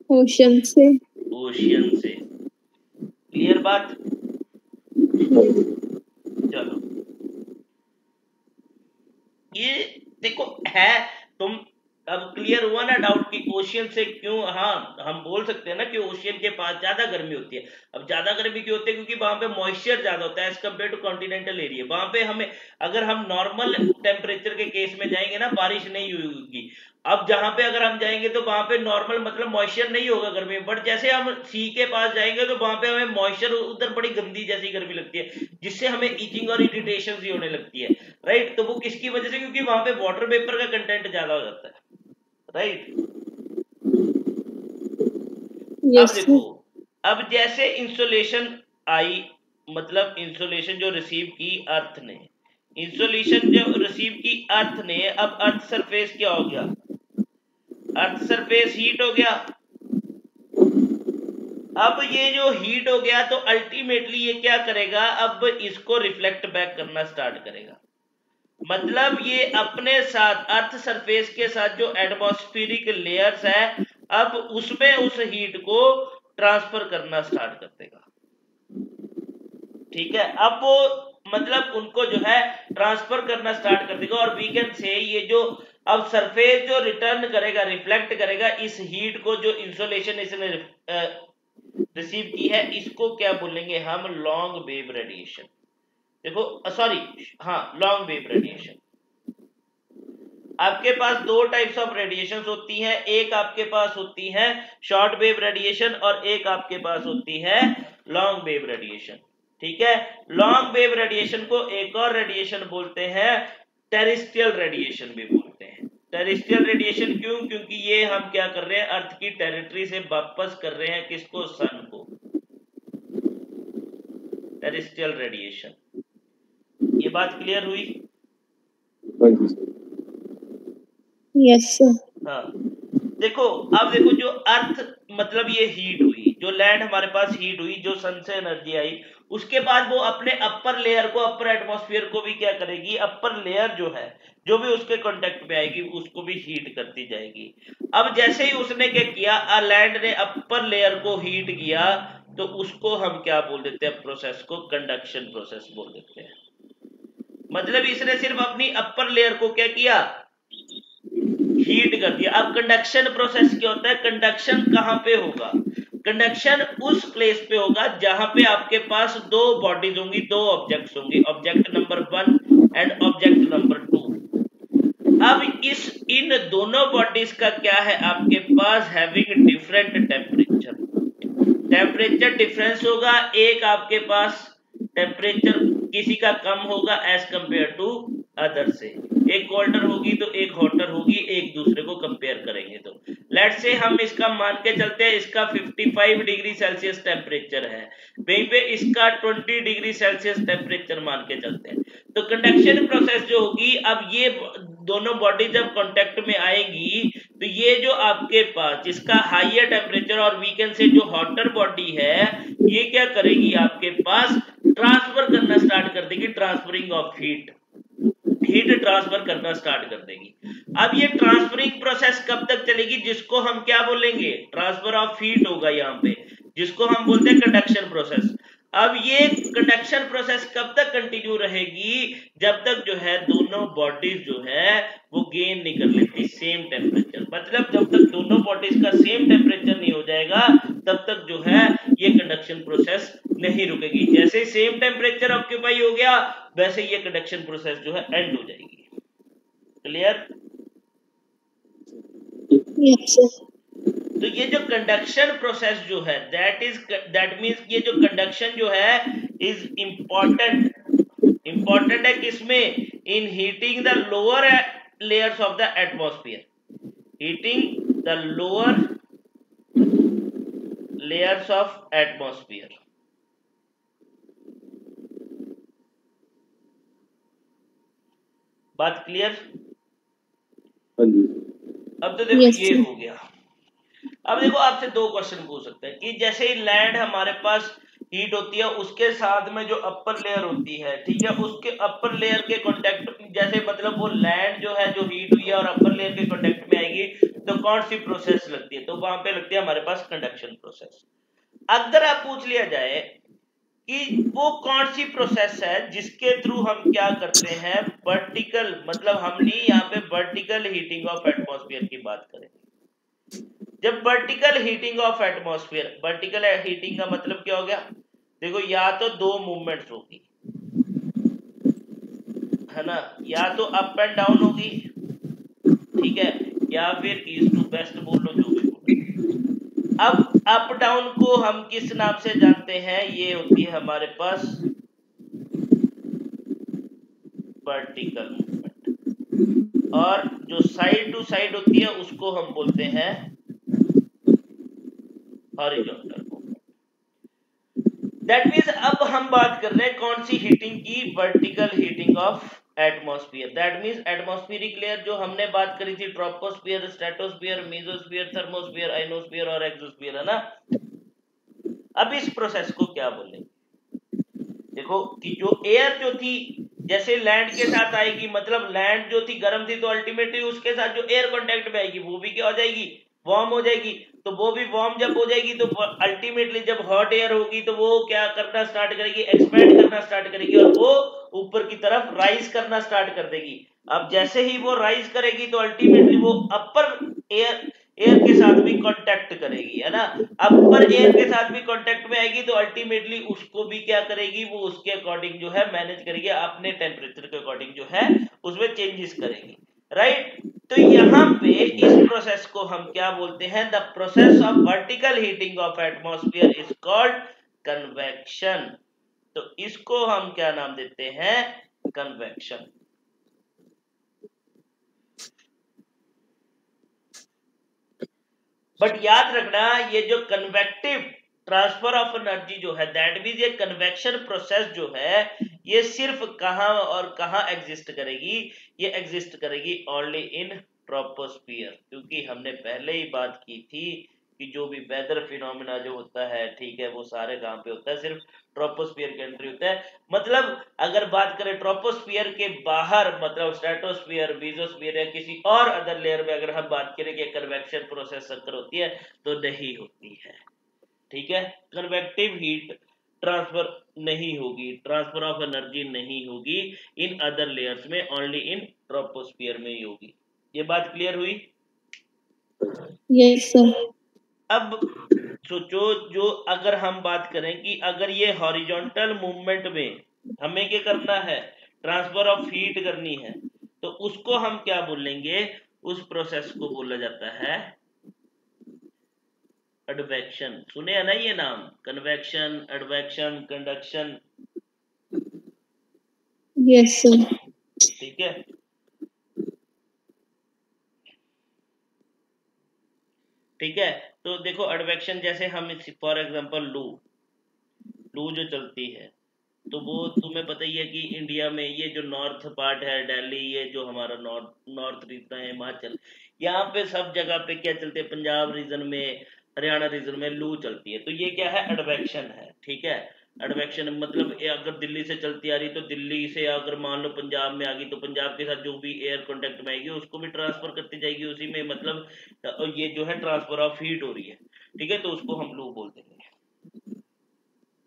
ओशन से। ओशियन से। क्लियर बात, चलो ये देखो है, तुम अब क्लियर हुआ ना डाउट कि ओशियन से क्यों, हाँ हम बोल सकते हैं ना कि ओशियन के पास ज्यादा गर्मी होती है। अब ज्यादा गर्मी क्यों होती है, क्योंकि वहां पे मॉइस्चर ज्यादा होता है as compare to continental area. वहां पे हमें अगर हम नॉर्मल टेम्परेचर के केस में जाएंगे ना, बारिश नहीं होगी। अब जहां पे अगर हम जाएंगे तो वहां पे नॉर्मल मतलब मॉइस्चर नहीं होगा गर्मी में, बट जैसे हम सी के पास जाएंगे तो वहां पे हमें मॉइस्चर, उधर बड़ी गंदी जैसी गर्मी लगती है जिससे हमें इचिंग और इरिटेशन ही होने लगती है। राइट, तो वो किसकी वजह से, क्योंकि वहां पे वाटर वेपर का कंटेंट ज्यादा हो जाता है। राइट, अब देखो, अब जैसे इंसुलेशन आई, मतलब इंसुलेशन जो रिसीव की अर्थ ने, इंसुलेशन जो रिसीव की अर्थ ने, अब अर्थ सरफेस क्या हो गया, अर्थ सरफेस हीट हो गया। अब ये जो हीट हो गया तो अल्टीमेटली ये क्या करेगा, अब इसको रिफ्लेक्ट बैक करना स्टार्ट करेगा। मतलब ये अपने साथ अर्थ सरफेस के साथ जो एटमॉस्फेरिक लेयर्स है, अब उसमें उस हीट को ट्रांसफर करना स्टार्ट कर देगा। ठीक है, अब वो मतलब उनको जो है ट्रांसफर करना स्टार्ट कर देगा। और वीकेंड से ये जो अब सरफेस जो रिटर्न करेगा, रिफ्लेक्ट करेगा इस हीट को, जो इंसोलेशन इसने रिसीव की है, इसको क्या बोलेंगे हम, लॉन्ग वेव रेडिएशन। देखो सॉरी, हाँ लॉन्ग वेव रेडिएशन। आपके पास दो टाइप्स ऑफ रेडिएशन होती हैं, एक आपके पास होती है शॉर्ट वेव रेडिएशन और एक आपके पास होती है लॉन्ग वेव रेडिएशन। ठीक है, लॉन्ग वेव रेडिएशन को एक और रेडिएशन बोलते हैं टेरेस्ट्रियल रेडिएशन भी बोलते हैं। टेरेस्ट्रियल रेडिएशन क्यों, क्योंकि ये हम क्या कर रहे हैं, अर्थ की टेरिटरी से वापस कर रहे हैं किसको, सन को। टेरेस्ट्रियल रेडिएशन, ये बात क्लियर हुई? Yes sir. हाँ, देखो अब देखो, जो अर्थ मतलब ये हीट हुई, जो लैंड हमारे पास हीट हुई, जो सन से एनर्जी आई, उसके बाद वो अपने अपर लेयर को, अपर एटमॉस्फेयर को भी क्या करेगी, अपर लेयर जो है, जो भी उसके कांटेक्ट में आएगी उसको भी हीट करती जाएगी। अब जैसे ही उसने क्या किया, लैंड ने अपर लेयर को हीट किया, तो उसको हम क्या बोल देते हैं, प्रोसेस को कंडक्शन प्रोसेस बोल देते हैं। मतलब इसने सिर्फ अपनी अपर लेयर को क्या किया, हीट कर दिया। अब कंडक्शन प्रोसेस क्या होता है, कंडक्शन कहां पे होगा, कंडक्शन उस प्लेस पे होगा जहां पे आपके पास दो बॉडीज होंगी, दो ऑब्जेक्ट्स होंगे, object number 1 and object number 2। अब इन दोनों बॉडीज का क्या है, आपके पास having different temperature, temperature difference होगा। एक आपके पास टेम्परेचर किसी का कम होगा एज कंपेयर टू अदर से, एक कोल्डर होगी तो एक हॉटर होगी, एक दूसरे को कंपेयर करेंगे तो लेट्स से हम इसका मान के चलते हैं, इसका 55 डिग्री सेल्सियस टेम्परेचर है, वहीं पे इसका 20 डिग्री सेल्सियस टेम्परेचर मान के चलते हैं। तो कंडक्शन प्रोसेस जो होगी, अब ये दोनों बॉडी जब कांटेक्ट में आएगी तो ये जो आपके पास जिसका हाइयर टेम्परेचर और वीकेंड से जो हॉटर बॉडी है, ये क्या करेगी, आपके पास ट्रांसफर करना स्टार्ट कर देगी, ट्रांसफरिंग ऑफ हीट ट्रांसफर करना स्टार्ट कर देगी। अब ये ट्रांसफरिंग प्रोसेस कब तक चलेगी, जिसको हम क्या बोलेंगे, ट्रांसफर ऑफ हीट होगा यहाँ पे, जिसको हम बोलते हैं कंडक्शन प्रोसेस। अब ये कंडक्शन प्रोसेस कब तक कंटिन्यू रहेगी, जब तक जो है दोनों बॉडीज जो है वो गेन नहीं कर लेती सेम टेम्परेचर। मतलब जब तक दोनों बॉडीज का सेम टेम्परेचर नहीं हो जाएगा तब तक जो है ये कंडक्शन प्रोसेस नहीं रुकेगी। जैसे सेम टेम्परेचर ऑक्यूपाई हो गया वैसे ये कंडक्शन प्रोसेस जो है एंड हो जाएगी। क्लियर? Yes sir. तो ये जो कंडक्शन प्रोसेस जो है दैट मीन्स ये जो कंडक्शन जो है इज इंपॉर्टेंट है किसमें, in heating the lower layers of the atmosphere, heating the lower layers of atmosphere. बात क्लियर? अब तो देखो Yes, ये sir. हो गया। अब देखो आपसे दो क्वेश्चन पूछ सकते हैं कि जैसे ही लैंड हमारे पास हीट होती है उसके साथ में जो अपर लेयर होती है, ठीक है, उसके अपर लेयर के कांटेक्ट, जैसे मतलब वो लैंड जो है जो हीट हुई है और अपर लेयर के कांटेक्ट में आएगी तो कौन सी प्रोसेस लगती है, तो वहां पे लगती है हमारे पास कंडक्शन प्रोसेस। अगर आप पूछ लिया जाए कि वो कौन सी प्रोसेस है जिसके थ्रू हम क्या करते हैं, वर्टिकल, मतलब हमने यहाँ पे वर्टिकल हीटिंग ऑफ एटमॉस्फेयर की बात करेंगे। जब vertical heating of atmosphere, vertical heating का मतलब क्या हो गया, देखो या तो दो मूवमेंट्स होगी, है ना, या तो अप एंड डाउन होगी, ठीक है, या फिर ईस्ट टू वेस्ट बोल लो, जो भी बोलो। अब अप डाउन को हम किस नाम से जानते हैं, ये होती है हमारे पास वर्टिकल मूवमेंट, और जो साइड टू साइड होती है उसको हम बोलते हैं हॉरिजॉन्टल मूवमेंट। दैट मीन्स अब हम बात कर रहे हैं कौन सी हीटिंग की, vertical heating of atmosphere. That means atmospheric layer जो हमने बात करी थी, troposphere, stratosphere, mesosphere, thermosphere, ionosphere और एक्सोस्फियर, है ना। अब इस प्रोसेस को क्या बोलेंगे, देखो कि जो एयर जो थी जैसे लैंड के साथ आएगी, मतलब लैंड जो थी गर्म थी तो अल्टीमेटली उसके साथ जो एयर कांटेक्ट में आएगी वो भी क्या हो जाएगी, वार्म हो जाएगी। तो वो भी वार्म जब हो जाएगी तो अल्टीमेटली जब हॉट एयर होगी तो वो क्या करना स्टार्ट करेगी, एक्सपैंड करना स्टार्ट करेगी और वो ऊपर की तरफ राइज करना स्टार्ट कर देगी। अब जैसे ही वो राइज करेगी तो अल्टीमेटली वो अपर एयर के साथ भी कांटेक्ट करेगी, है ना। अपर एयर के साथ भी कांटेक्ट में आएगी तो अल्टीमेटली उसको भी क्या करेगी, वो उसके अकॉर्डिंग जो है मैनेज करेगी, अपने टेम्परेचर के अकॉर्डिंग जो है उसमें चेंजेस करेगी, राइट। तो यहाँ पे इस प्रोसेस को हम क्या बोलते हैं, the process of vertical heating of atmosphere is called convection. तो इसको हम क्या नाम देते हैं, कन्वेक्शन। बट याद रखना ये जो कन्वेक्टिव ट्रांसफर ऑफ एनर्जी जो है, दैट मींस ये कन्वेक्शन प्रोसेस जो है ये सिर्फ कहां और कहां एग्जिस्ट करेगी, ये एग्जिस्ट करेगी ओनली इन ट्रोपोस्फियर। क्योंकि हमने पहले ही बात की थी कि जो भी वेदर फिनोमेना जो होता है, ठीक है, वो सारे कहां पे होता है, सिर्फ ट्रोपोस्फियर के अंदर होता है। मतलब अगर बात करें ट्रोपोस्फियर के बाहर, मतलब स्ट्रेटोस्फियर, मेसोस्फियर या किसी और अदर लेयर में अगर हम बात करें कि कन्वेक्शन प्रोसेस अगर होती है तो नहीं होती है, ठीक है। कन्वेक्टिव हीट ट्रांसफर नहीं होगी, ट्रांसफर ऑफ एनर्जी नहीं होगी इन अदर लेयर्स में, ओनली इन ट्रोपोस्फियर में ही होगी। ये बात क्लियर हुई? Yes, sir. अब सोचो, जो अगर हम बात करें कि अगर ये हॉरिजॉन्टल मूवमेंट में हमें क्या करना है, ट्रांसफर ऑफ हीट करनी है, तो उसको हम क्या बोलेंगे, उस प्रोसेस को बोला जाता है एडवेक्शन। सुने है ना ये नाम, convection, advection, conduction, Yes, sir. ठीक है। ठीक है, तो देखो एडवेक्शन जैसे हम फॉर एग्जांपल लू जो चलती है, तो वो तुम्हें पता ही है कि इंडिया में ये जो नॉर्थ पार्ट है, दिल्ली, ये जो हमारा नॉर्थ रीजन है, हिमाचल, यहाँ पे सब जगह पे क्या चलते हैं, पंजाब रीजन में, हरियाणा रीजन में लू चलती है, तो ये क्या है, एडवेक्शन है, ठीक है। एडवेक्शन मतलब ये अगर दिल्ली से चलती आ रही तो दिल्ली से अगर मान लो पंजाब में आ गई तो पंजाब के साथ जो भी एयर कांटेक्ट में आएगी उसको भी ट्रांसफर करती जाएगी उसी में, मतलब ये जो है ट्रांसफर ऑफ हीट हो रही है, ठीक है, तो उसको हम लू बोल देंगे,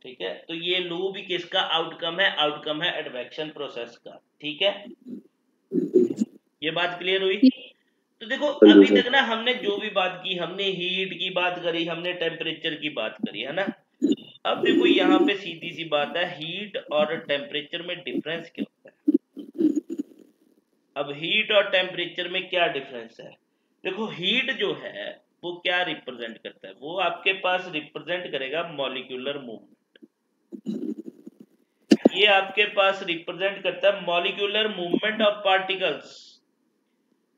ठीक है। तो ये लू भी किसका आउटकम है, आउटकम है एडवेक्शन प्रोसेस का, ठीक है। ये बात क्लियर हुई? तो देखो अभी तक ना हमने जो भी बात की, हमने हीट की बात करी, हमने टेम्परेचर की बात करी, है ना। अब देखो यहाँ पे सीधी सी बात है, हीट और टेम्परेचर में डिफरेंस क्या होता है। अब हीट और टेम्परेचर में क्या डिफरेंस है, देखो हीट जो है वो क्या रिप्रेजेंट करता है? वो आपके पास रिप्रेजेंट करेगा मॉलिक्यूलर मूवमेंट। ये आपके पास रिप्रेजेंट करता है मॉलिक्यूलर मूवमेंट ऑफ पार्टिकल्स।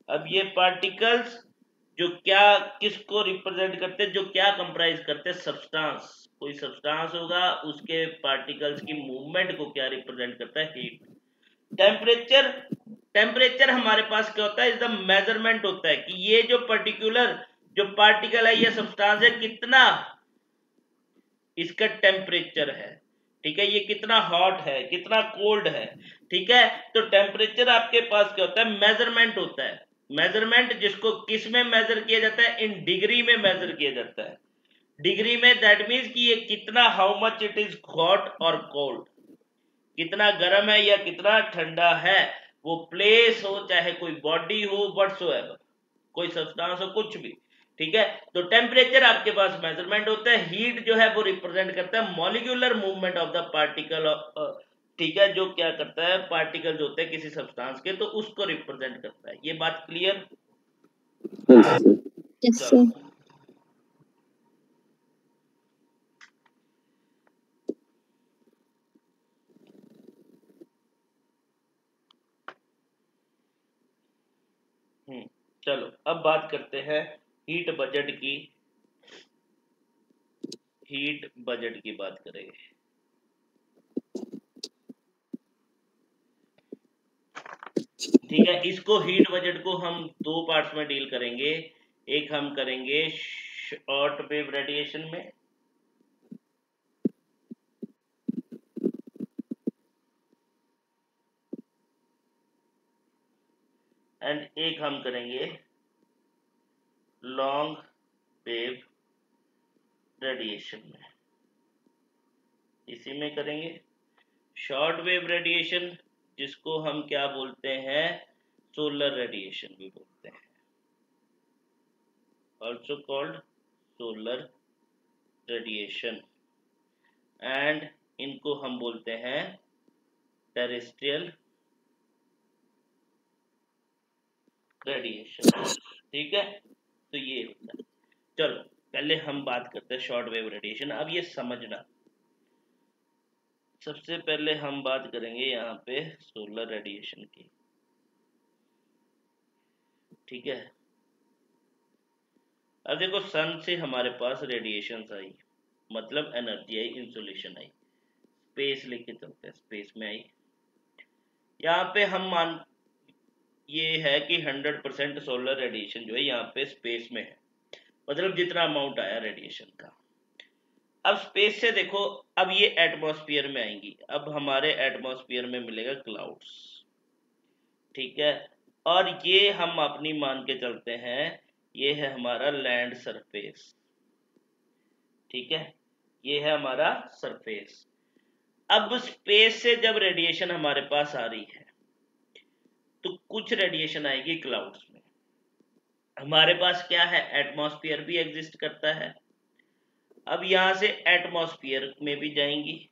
अब ये पार्टिकल्स जो क्या किसको रिप्रेजेंट करते हैं, जो क्या कंप्राइज करते हैं? सब्सटेंस। कोई सब्सटेंस होगा, उसके पार्टिकल्स की मूवमेंट को क्या रिप्रेजेंट करता है? हीट। टेम्परेचर, टेम्परेचर हमारे पास क्या होता है? इज द मेजरमेंट होता है कि ये जो पर्टिकुलर जो पार्टिकल है, ये सब्सटेंस है, कितना इसका टेम्परेचर है। ठीक है, ये कितना हॉट है, कितना कोल्ड है। ठीक है, तो टेम्परेचर आपके पास क्या होता है? मेजरमेंट होता है। मेजरमेंट जिसको किस में मेजर किया जाता है? इन डिग्री में मेजर किया जाता है। डिग्री में दैट मीन्स कि ये कितना, how much it is hot और कोल्ड, कितना गर्म है या कितना ठंडा है। वो प्लेस हो, चाहे कोई बॉडी हो, व्हाटसोएवर, कोई सब्सटेंस हो, कुछ भी। ठीक है, तो टेम्परेचर आपके पास मेजरमेंट होता है। हीट जो है वो रिप्रेजेंट करता है molecular movement of the particle. ठीक है, जो क्या करता है, पार्टिकल जो होते हैं किसी सब्सटेंस के, तो उसको रिप्रेजेंट करता है। ये बात क्लियर? Yes sir. चलो अब बात करते हैं हीट बजट की। हीट बजट की बात करेंगे। ठीक है, इसको हीट बजट को हम दो पार्ट्स में डील करेंगे। एक हम करेंगे शॉर्ट वेव रेडिएशन में, एंड एक हम करेंगे लॉन्ग वेव रेडिएशन में। इसी में करेंगे शॉर्ट वेव रेडिएशन, जिसको हम क्या बोलते हैं? सोलर रेडिएशन भी बोलते हैं, also called solar radiation. And इनको हम बोलते हैं टेरेस्ट्रियल रेडिएशन। ठीक है, तो ये होता है। चलो पहले हम बात करते हैं शॉर्ट वेव रेडिएशन। अब ये समझना, सबसे पहले हम बात करेंगे यहाँ पे सोलर रेडिएशन की। ठीक है, अब देखो, सन से हमारे पास रेडिएशन आई, मतलब एनर्जी आई, इंसुलेशन आई, स्पेस लेके चलते हैं, स्पेस में आई। यहाँ पे हम मान, ये है कि 100% सोलर रेडिएशन जो है यहाँ पे स्पेस में है, मतलब जितना अमाउंट आया रेडिएशन का। अब स्पेस से देखो, अब ये एटमॉस्फेयर में आएंगी। अब हमारे एटमॉस्फेयर में मिलेगा क्लाउड्स। ठीक है, और ये हम अपनी मान के चलते हैं, ये है हमारा लैंड सरफेस। ठीक है, ये है हमारा सरफेस। अब स्पेस से जब रेडिएशन हमारे पास आ रही है, तो कुछ रेडिएशन आएगी क्लाउड्स में। हमारे पास क्या है? एटमॉस्फेयर भी एग्जिस्ट करता है। अब यहां से एटमॉस्फेयर में भी जाएंगी,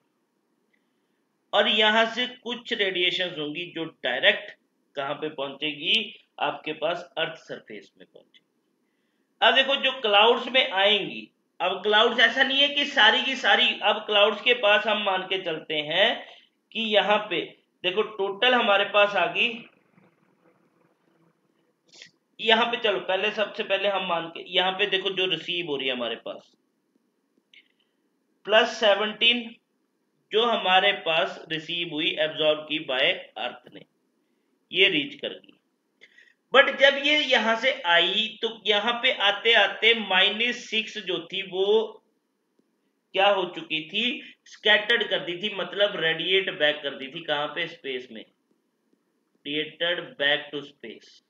और यहां से कुछ रेडिएशन होंगी जो डायरेक्ट कहां पे पहुंचेगी? आपके पास अर्थ सरफेस में पहुंचेगी। अब देखो, जो क्लाउड्स में आएंगी, अब क्लाउड्स ऐसा नहीं है कि सारी की सारी, अब क्लाउड्स के पास हम मान के चलते हैं कि यहाँ पे देखो टोटल हमारे पास आ गई, यहाँ पे चलो पहले, सबसे पहले हम मान के, यहाँ पे देखो जो रिसीव हो रही है हमारे पास +17 जो हमारे पास रिसीव हुई, एब्जॉर्ब की बाय अर्थ ने, ये रीच कर गई। बट जब ये यहां से आई, तो यहां पे आते आते -6 जो थी वो क्या हो चुकी थी? स्कैटर्ड कर दी थी, मतलब रेडिएट बैक कर दी थी। कहां पे? स्पेस में, रेडिएटेड बैक टू स्पेस।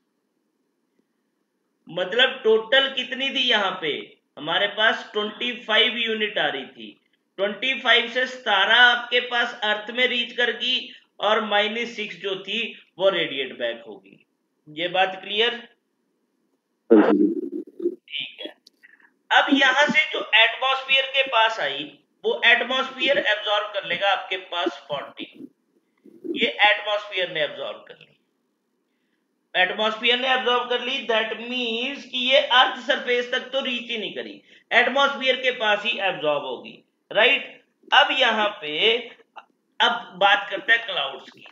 मतलब टोटल कितनी थी यहाँ पे? हमारे पास 25 यूनिट आ रही थी। 25 से 17 आपके पास अर्थ में रीच कर गई, और -6 जो थी वो रेडिएट बैक होगी। ये बात क्लियर? ठीक है, अब यहां से जो एटमॉस्फेयर के पास आई, वो एटमॉस्फेयर एब्जॉर्ब कर लेगा आपके पास 40। ये एटमॉस्फेयर ने एब्जॉर्ब कर ली। एटमॉस्फेयर ने एब्जॉर्ब कर ली, दैट मींस कि ये अर्थ सरफेस तक तो रीच ही नहीं करी, एटमॉस्फेयर के पास ही एब्जॉर्ब होगी, राइट। अब यहाँ पे अब बात करते हैं क्लाउड्स की।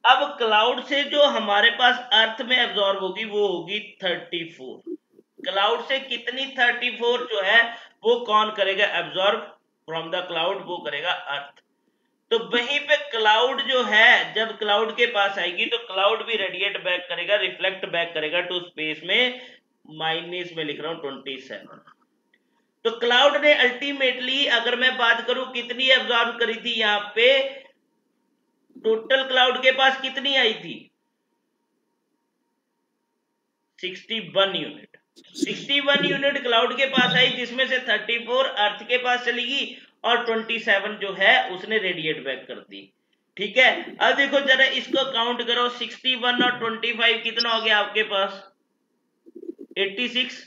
अब क्लाउड से जो हमारे पास अर्थ में एब्जॉर्ब होगी वो होगी 34। क्लाउड से कितनी 34 जो है वो कौन करेगा एब्जॉर्ब फ्रॉम द क्लाउड, वो करेगा अर्थ। तो वहीं पे क्लाउड जो है जब क्लाउड के पास आएगी तो क्लाउड भी रेडिएट बैक करेगा, रिफ्लेक्ट बैक करेगा टू स्पेस में, माइनस में लिख रहा हूं 27। तो क्लाउड ने अल्टीमेटली अगर मैं बात करूं कितनी एब्जॉर्ब करी थी, यहां पे टोटल क्लाउड के पास कितनी आई थी 61 यूनिट। 61 यूनिट क्लाउड के पास आई, जिसमें से 34 अर्थ के पास चली गई और 27 जो है उसने रेडिएट बैक कर दी, ठीक है। अब देखो जरा इसको काउंट करो, 61 और 25 कितना हो गया आपके पास 86,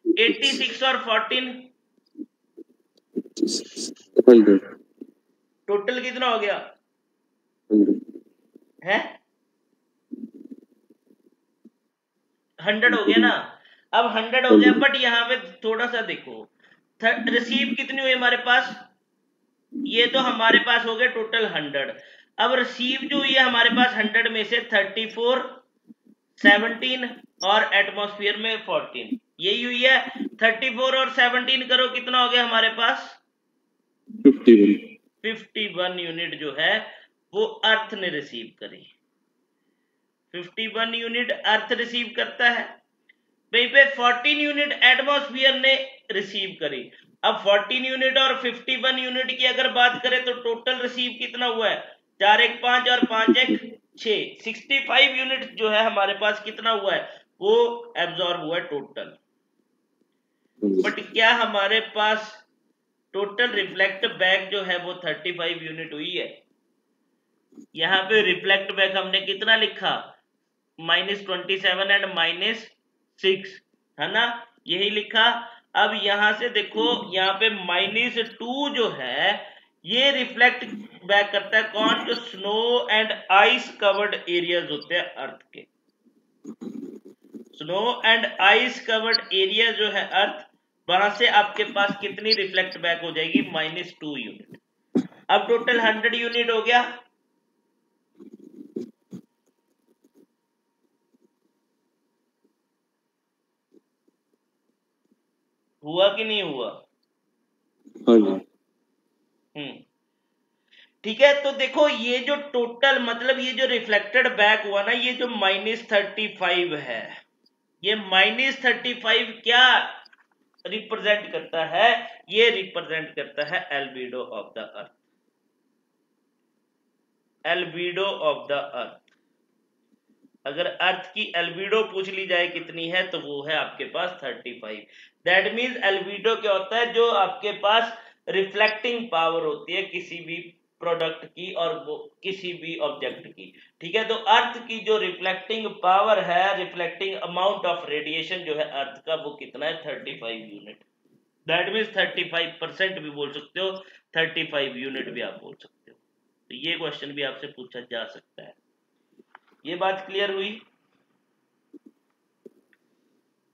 86 और 14 100 टोटल कितना हो गया 100 है 100 हो गया ना। अब 100 हो गया, बट यहाँ पे थोड़ा सा देखो रिसीव कितनी हुई हमारे पास, ये तो हमारे पास हो गया टोटल 100। अब रिसीव जो हुई है हमारे पास 100 में से 34, 17 और एटमॉस्फेयर में 14, यही हुई है। 34 और 17 करो कितना हो गया हमारे पास 51 यूनिट जो है वो अर्थ ने रिसीव करी। 51 यूनिट अर्थ रिसीव करता है, वहीं पे 14 यूनिट एटमॉस्फेयर ने रिसीव करी। अब 14 यूनिट और 51 यूनिट की अगर बात करें तो टोटल रिसीव कितना हुआ है 4 1 5 और 5 1 6, 65 यूनिट जो है हमारे पास कितना हुआ है वो एब्जॉर्ब हुआ है टोटल। बट क्या हमारे पास टोटल रिफ्लेक्ट बैक जो है वो 35 यूनिट हुई है। यहाँ पे रिफ्लेक्ट बैक हमने कितना लिखा -27 एंड -6, है ना, यही लिखा। अब यहां से देखो यहाँ पे -2 जो है ये रिफ्लेक्ट बैक करता है कौन, जो snow and ice covered areas होते हैं अर्थ के। Snow and ice covered area जो है अर्थ, वहां से आपके पास कितनी रिफ्लेक्ट बैक हो जाएगी -2 यूनिट। अब टोटल 100 यूनिट हो गया। हुआ कि नहीं हुआ, ठीक है। तो देखो ये जो टोटल मतलब ये जो रिफ्लेक्टेड बैक हुआ ना, ये जो -35 है, ये -35 क्या रिप्रेजेंट करता है, ये रिप्रेजेंट करता है albedo of the earth. Albedo of the earth, अगर अर्थ की एल्बिडो पूछ ली जाए कितनी है तो वो है आपके पास 35। दैट मींस एल्बिडो क्या होता है, जो आपके पास रिफ्लेक्टिंग पावर होती है किसी भी प्रोडक्ट की और वो किसी भी ऑब्जेक्ट की, ठीक है। तो अर्थ की जो रिफ्लेक्टिंग पावर है, रिफ्लेक्टिंग अमाउंट ऑफ रेडिएशन जो है अर्थ का, वो कितना है 35 यूनिट। दैट मींस 35% भी बोल सकते हो, 35 यूनिट भी आप बोल सकते हो। तो ये क्वेश्चन भी आपसे पूछा जा सकता है। ये बात क्लियर हुई।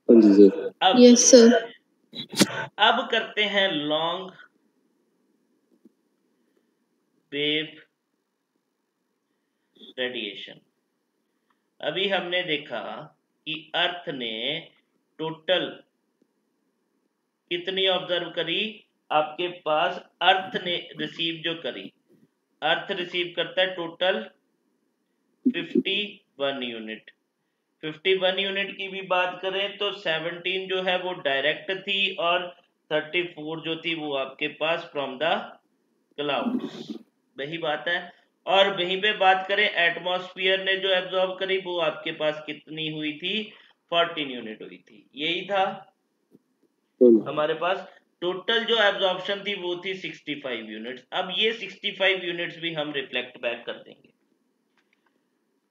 अब यस सर। अब करते हैं लॉन्ग वेव रेडिएशन। अभी हमने देखा कि अर्थ ने टोटल कितनी ऑब्जर्व करी, आपके पास अर्थ ने रिसीव जो करी, अर्थ रिसीव करता है टोटल 51 यूनिट। 51 यूनिट की भी बात करें तो 17 जो है वो डायरेक्ट थी और 34 जो थी वो आपके पास फ्रॉम द क्लाउड्स, वही बात है। और वहीं पे बात करें एटमॉस्फेयर ने जो एब्जॉर्ब करी वो आपके पास कितनी हुई थी 14 यूनिट हुई थी। यही था हमारे पास टोटल जो एब्जॉर्प्शन थी वो थी 65 यूनिट्स। अब ये 65 यूनिट्स भी हम रिफ्लेक्ट बैक कर देंगे।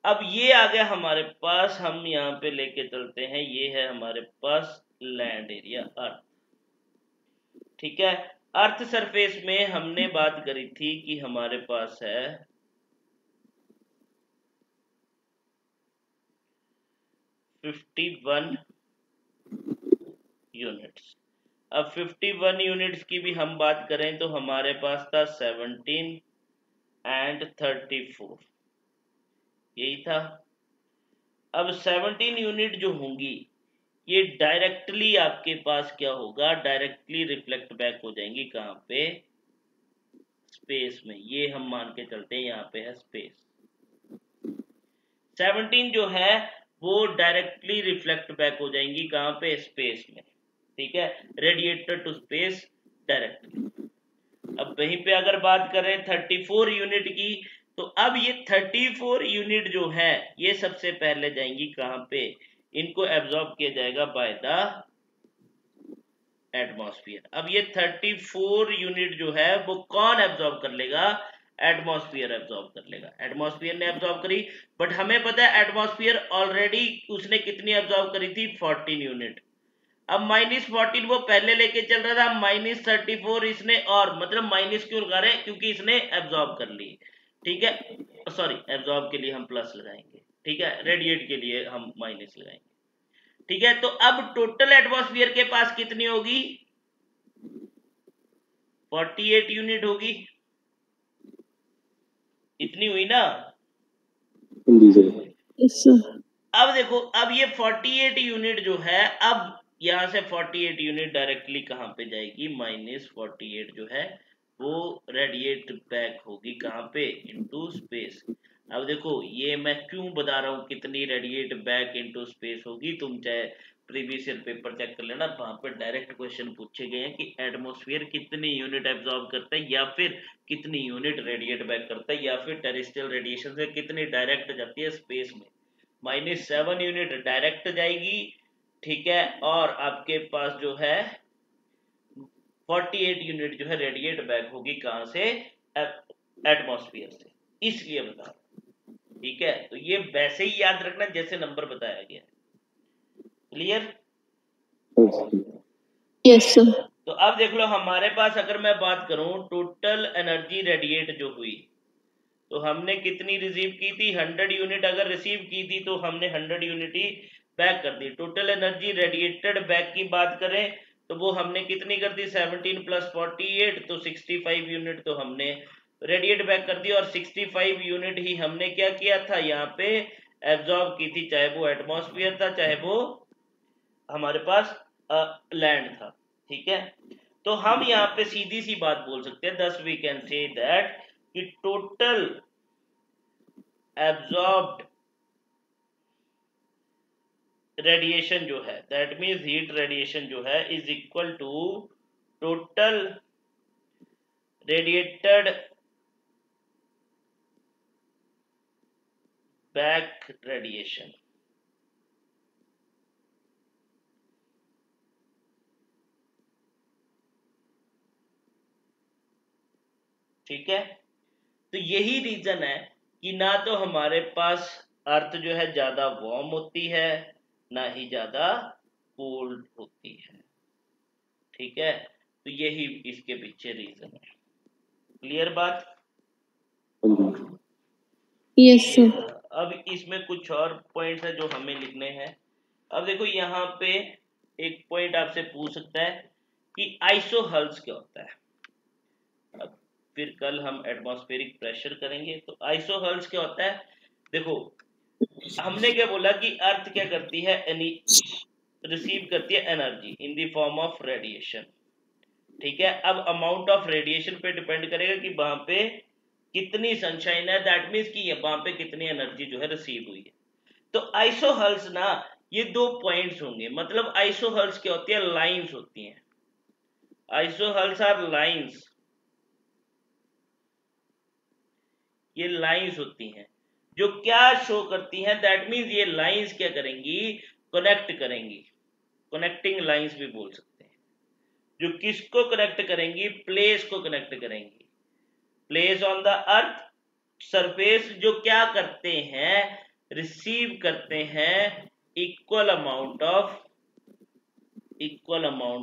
अब ये आ गया हमारे पास, हम यहाँ पे लेके चलते हैं, ये है हमारे पास लैंड एरिया अर्थ, ठीक है। अर्थ सरफेस में हमने बात करी थी कि हमारे पास है 51 यूनिट्स। अब 51 यूनिट्स की भी हम बात करें तो हमारे पास था 17 एंड 34, यही था। अब 17 यूनिट जो होंगी ये डायरेक्टली आपके पास क्या होगा, डायरेक्टली रिफ्लेक्ट बैक हो जाएंगी कहाँ पे, स्पेस में। ये हम मान के चलते हैं यहाँ पे है स्पेस। 17 जो है वो डायरेक्टली रिफ्लेक्ट बैक हो जाएंगी कहाँ पे, स्पेस में, ठीक है, रेडिएटर टू स्पेस डायरेक्टली। अब वहीं पे अगर बात करें 34 यूनिट की, तो अब ये 34 यूनिट जो है ये सबसे पहले जाएंगी कहाँ पे, इनको एब्जॉर्ब किया जाएगा बाय द एटमॉस्फेयर। अब ये 34 यूनिट जो है वो कौन एब्जॉर्ब कर लेगा, एटमॉस्फेयर एब्जॉर्ब कर लेगा। एटमॉस्फेयर ने एब्जॉर्ब करी, बट हमें पता है एटमॉस्फेयर ऑलरेडी उसने कितनी एब्जॉर्ब करी थी, 14 यूनिट। अब -14 वो पहले लेके चल रहा था, -34 इसने, और मतलब माइनस क्यों लगा रहे हैं, क्योंकि इसने एब्जॉर्ब कर ली, ठीक है, सॉरी एब्जॉर्ब के लिए हम प्लस लगाएंगे, ठीक है, रेडिएट के लिए हम माइनस लगाएंगे, ठीक है। तो अब टोटल एटमॉस्फेयर के पास कितनी होगी, 48 यूनिट होगी, इतनी हुई ना। अब देखो, अब ये 48 यूनिट जो है, अब यहां से 48 यूनिट डायरेक्टली कहां पे जाएगी, -48 जो है वो रेडिएट बैक होगी कहां पे, इनटू स्पेस। अब देखो ये मैं क्यों बता रहा हूं कितनी रेडिएट बैक इनटू स्पेस होगी, तुम चाहे प्रीवियस ईयर पेपर चेक कर लेना, वहां पर डायरेक्ट क्वेश्चन पूछे गए हैं कि एटमॉस्फेयर कितनी यूनिट एब्जॉर्ब करता है, या फिर कितनी यूनिट रेडिएट बैक करता है, या फिर टेरेस्ट्रियल रेडिएशन से कितनी डायरेक्ट जाती है स्पेस में। -7 यूनिट डायरेक्ट जाएगी, ठीक है, और आपके पास जो है 48 यूनिट जो है रेडिएट बैक होगी कहां से, एटमॉस्फेयर से, इसलिए बता, ठीक है। तो ये वैसे ही याद रखना जैसे नंबर बताया गया, क्लियर, यस सर। तो अब देख लो हमारे पास अगर मैं बात करूं टोटल एनर्जी रेडिएट जो हुई, तो हमने कितनी रिसीव की थी, 100 यूनिट अगर रिसीव की थी तो हमने 100 यूनिट ही बैक कर दी। टोटल एनर्जी रेडिएटेड बैक की बात करें तो वो हमने कितनी कर दी, 17 + 48, तो 65 यूनिट तो हमने रेडिएट बैक कर दी, और 65 यूनिट ही हमने क्या किया था, यहाँ पे एब्जॉर्ब की थी, चाहे वो एटमॉस्फेयर था चाहे वो हमारे पास लैंड था, ठीक है। तो हम यहाँ पे सीधी सी बात बोल सकते हैं, thus we can say that कि टोटल एब्जॉर्ब्ड रेडिएशन जो है, दैट मीन्स हीट रेडिएशन जो है, is equal to total radiated back radiation, ठीक है। तो यही रीजन है कि ना तो हमारे पास अर्थ जो है ज्यादा वार्म होती है, ना ही ज्यादा कोल्ड होती है, ठीक है। तो यही इसके पीछे रीजन है, क्लियर बात, यस सर। अब इसमें कुछ और पॉइंट्स है जो हमें लिखने हैं। अब देखो यहाँ पे एक पॉइंट आपसे पूछ सकता है कि आइसोहल्स क्या होता है। अब फिर कल हम एटमॉस्फेरिक प्रेशर करेंगे, तो आइसोहल्स क्या होता है, देखो हमने क्या बोला कि अर्थ क्या करती है, रिसीव करती है energy in the form of radiation, ठीक है। अब अमाउंट ऑफ रेडिएशन पे डिपेंड करेगा कि वहां पे कितनी सनशाइन है, दैट मीन्स कि वहां पे कितनी एनर्जी जो है रिसीव हुई है। तो आइसोहल्स ना ये 2 पॉइंट्स होंगे, मतलब आइसोहल्स क्या होती है, लाइंस होती हैं, आइसोहल्स आर लाइंस, ये लाइंस होती हैं जो क्या शो करती हैं, दैट मीन्स ये लाइंस क्या करेंगी, कनेक्ट करेंगी, कनेक्टिंग लाइंस भी बोल सकते हैं, जो किसको कनेक्ट करेंगी, प्लेस को कनेक्ट करेंगी, place on the earth surface, जो क्या करते हैं, रिसीव करते हैं इक्वल अमाउंट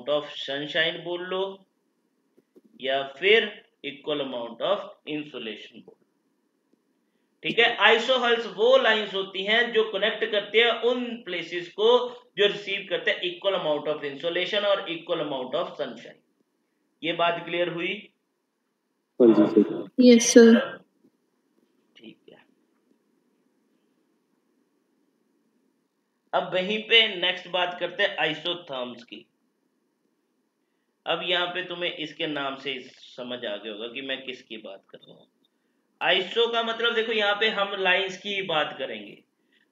ऑफ सनशाइन बोल लो, या फिर इक्वल अमाउंट ऑफ इंसुलेशन बोल लो, ठीक है। आइसोहल्स वो लाइंस होती हैं जो कनेक्ट करते हैं उन प्लेसेस को जो रिसीव करते हैं इक्वल अमाउंट ऑफ इंसोलेशन और इक्वल अमाउंट ऑफ सनशाइन। ये बात क्लियर हुई? हाँ जी सर। Yes sir. ठीक है। अब वहीं पे नेक्स्ट बात करते हैं आइसोथर्म्स की। अब यहाँ पे तुम्हें इसके नाम से समझ आ गया होगा कि मैं किसकी बात कर रहा हूँ। आइसो का मतलब देखो यहाँ पे हम लाइंस की बात करेंगे।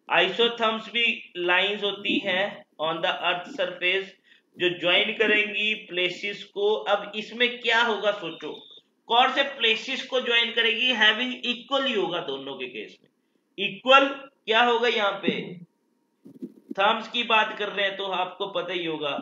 आइसोथर्म्स भी लाइंस होती हैं ऑन द अर्थ सरफेस जो ज्वाइन करेंगी प्लेसेस को। अब इसमें क्या होगा सोचो, कौन से प्लेसेस को ज्वाइन करेगी? हैविंग इक्वल ही होगा दोनों के केस में। इक्वल क्या होगा? यहाँ पे थर्म्स की बात कर रहे हैं तो आपको पता ही होगा।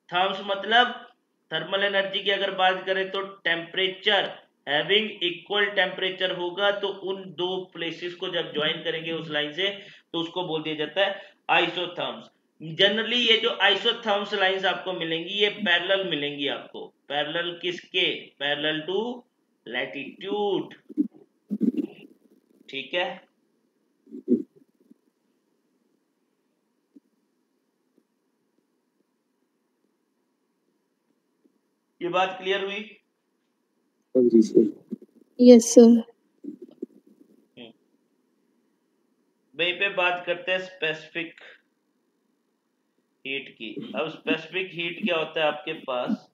थर्म्स मतलब थर्मल एनर्जी की अगर बात करें तो टेम्परेचर, हैविंग इक्वल टेम्परेचर होगा तो उन दो प्लेसेस को जब ज्वाइन करेंगे उस लाइन से तो उसको बोल दिया जाता है आइसोथर्म्स। जनरली ये जो आइसोथर्म्स लाइंस आपको मिलेंगी ये पैरेलल मिलेंगी आपको। पैरेलल किसके? Parallel to latitude. ठीक है। ये बात क्लियर हुई? हाँ जी सर। Yes sir. वहीं पे बात करते हैं स्पेसिफिक हीट की। अब स्पेसिफिक हीट क्या होता है आपके पास?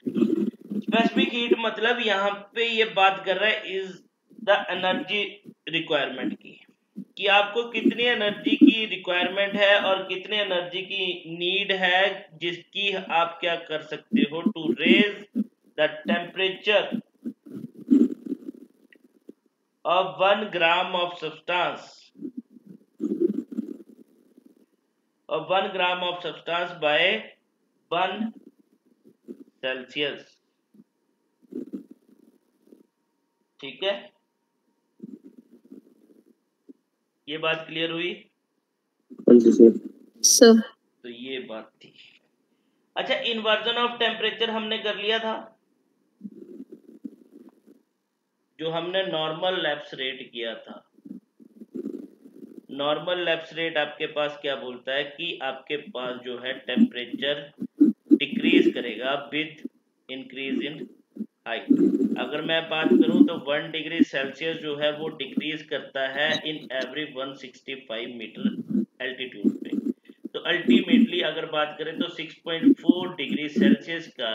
स्पेसिफिक हीट मतलब यहाँ पे ये बात कर रहा है इज द एनर्जी रिक्वायरमेंट की, कि आपको कितनी एनर्जी की रिक्वायरमेंट है और कितने एनर्जी की नीड है जिसकी आप क्या कर सकते हो to raise the temperature of 1 gram of substance by 1 Celsius। ठीक है। ये बात क्लियर हुई? हाँ जी सर। सर। तो ये बात थी। अच्छा, इन्वर्जन ऑफ टेम्परेचर हमने कर लिया था, जो हमने नॉर्मल लैप्स रेट किया था। नॉर्मल लैप्स रेट आपके पास क्या बोलता है कि आपके पास जो है टेम्परेचर डिक्रीज करेगा विद इंक्रीज इन हाइट। अगर मैं बात करूं तो 1 डिग्री सेल्सियस जो है वो डिक्रीज करता है इन एवरी 165 मीटर एल्टीट्यूड पे। तो अल्टीमेटली अगर बात करें तो 6.4 डिग्री सेल्सियस का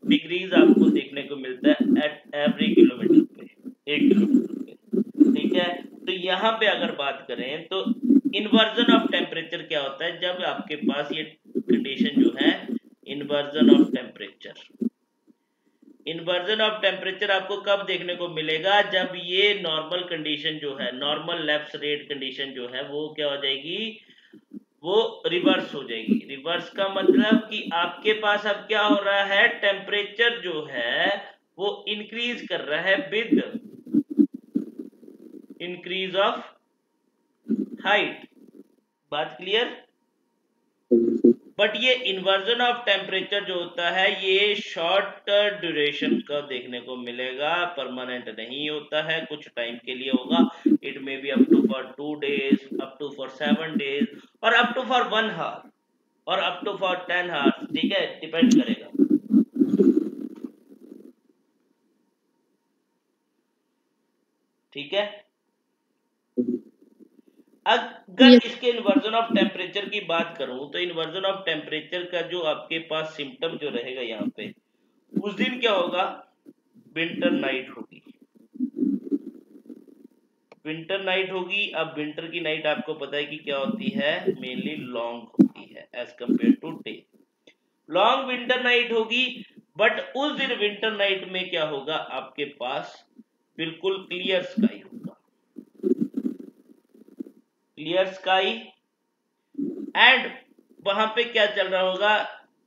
डिक्रीज आपको देखने को मिलता है एट एवरी किलोमीटर पे, 1 किलोमीटर पे। ठीक है। तो यहाँ पे अगर बात करें तो इन्वर्जन ऑफ टेम्परेचर क्या होता है? जब आपके पास ये कंडीशन जो है inversion of temperature, inversion of temperature आपको कब देखने को मिलेगा? जब ये नॉर्मल कंडीशन जो है, नॉर्मल लैप्स रेट कंडीशन जो है वो क्या हो जाएगी? वो रिवर्स हो जाएगी। रिवर्स का मतलब कि आपके पास अब क्या हो रहा है? टेम्परेचर जो है वो इंक्रीज कर रहा है विद इंक्रीज ऑफ हाइट। बात क्लियर? बट ये इन्वर्जन ऑफ टेम्परेचर जो होता है ये शॉर्ट ड्यूरेशन का देखने को मिलेगा, परमानेंट नहीं होता है, कुछ टाइम के लिए होगा। It may be up to for 2 days, up to for 7 days और अप टू फॉर 1 hour और अप टू फॉर 10 hours। ठीक है, डिपेंड करेगा। ठीक है। अगर इसके इन्वर्जन ऑफ टेम्परेचर की बात करूं तो इन्वर्जन ऑफ टेम्परेचर का जो आपके पास सिम्टम जो रहेगा यहाँ पे, उस दिन क्या होगा? विंटर नाइट होगी। विंटर नाइट होगी। अब विंटर की नाइट आपको पता है कि क्या होती है? मेनली लॉन्ग होती है as compare to day. Long winter night होगी, बट उस दिन विंटर नाइट में क्या होगा? आपके पास बिल्कुल क्लियर स्काई होगा, क्लियर स्काई। एंड वहां पे क्या चल रहा होगा?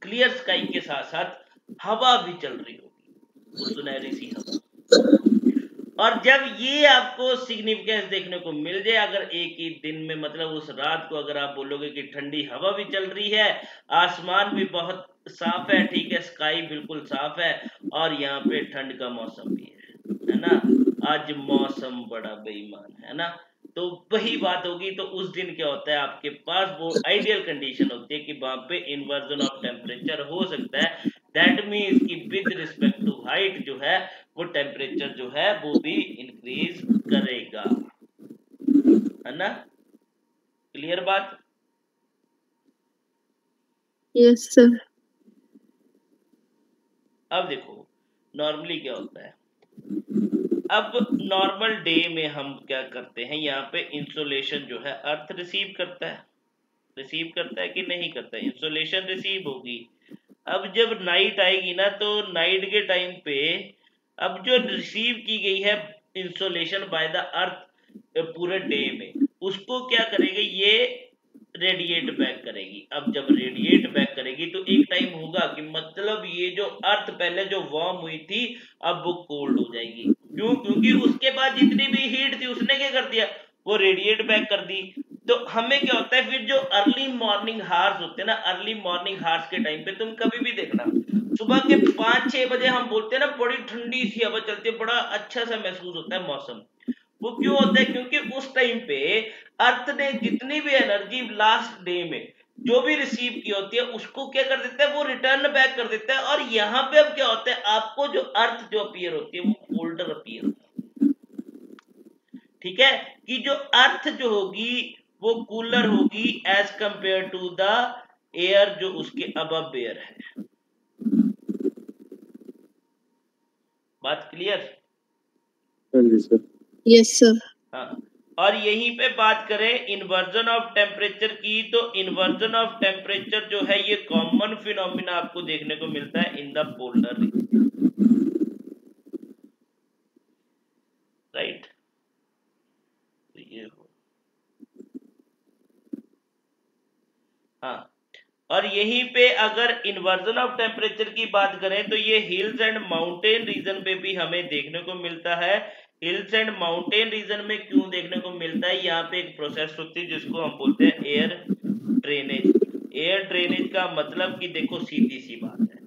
क्लियर स्काई के साथ साथ हवा भी चल रही होगी, सुनहरी सी हवा। और जब ये आपको सिग्निफिकेंस देखने को मिल जाए, अगर एक ही दिन में मतलब उस रात को अगर आप बोलोगे कि ठंडी हवा भी चल रही है, आसमान भी बहुत साफ है, ठीक है, स्काई बिल्कुल साफ है और यहाँ पे ठंड का मौसम भी है ना। आज मौसम बड़ा बेईमान है ना। तो वही बात होगी, तो उस दिन क्या होता है, आपके पास वो आइडियल कंडीशन होती है कि वहां पे इन्वर्जन ऑफ टेम्परेचर हो सकता है। दैट मीन्स कि विद रिस्पेक्ट टू हाइट जो है वो टेम्परेचर जो है वो भी इंक्रीज करेगा, है ना। क्लियर बात? Yes sir. अब देखो नॉर्मली क्या होता है, अब नॉर्मल डे में हम क्या करते हैं, यहाँ पे इंसोलेशन जो है अर्थ रिसीव करता है कि नहीं करता है, इंसोलेशन रिसीव होगी। अब जब नाइट आएगी ना, तो नाइट के टाइम पे अब जो रिसीव की गई है इंसोलेशन बाय द अर्थ पूरे डे में, उसको क्या करेगी, ये रेडिएट बैक करेगी। अब जब रेडिएट बैक करेगी तो एक टाइम होगा कि मतलब ये जो अर्थ पहले जो वार्म हुई थी अब वो कोल्ड हो जाएगी। क्यों? क्योंकि उसके बाद जितनी भी हीट थी उसने क्या कर दिया, वो रेडिएट बैक कर दी। तो हमें क्या होता है, फिर जो अर्ली मॉर्निंग हार्स होते हैं ना, अर्ली मॉर्निंग हार्स के टाइम पे तुम कभी भी देखना, सुबह के 5-6 बजे हम बोलते हैं ना, बड़ी ठंडी सी हवा चलती है, बड़ा अच्छा सा महसूस होता है मौसम। वो क्यों होता है? क्योंकि उस टाइम पे अर्थ ने जितनी भी एनर्जी लास्ट डे में जो भी रिसीव की होती है उसको क्या कर देता है, वो रिटर्न बैक कर देता है। और यहाँ पे अब क्या होता है, आपको जो अर्थ जो अपीयर होती है वो कोल्डर अपीयर होती है, ठीक है, कि जो अर्थ जो होगी वो कूलर होगी as compare to the air जो उसके अबव एयर है। बात क्लियर? हाँ जी सर। Yes sir. हाँ, और यहीं पे बात करें इन्वर्जन ऑफ टेम्परेचर की, तो इन्वर्जन ऑफ टेम्परेचर जो है ये कॉमन फिनोमिना आपको देखने को मिलता है in the polar region, right. ये हो, हाँ, और यहीं पे अगर इन्वर्जन ऑफ टेम्परेचर की बात करें तो ये हिल्स एंड माउंटेन रीजन पे भी हमें देखने को मिलता है। हिल्स एंड माउंटेन रीजन में क्यों देखने को मिलता है, यहाँ पे एक प्रोसेस होती है जिसको हम बोलते हैं एयर ड्रेनेज। एयर ड्रेनेज का मतलब कि देखो सीधी सी बात है,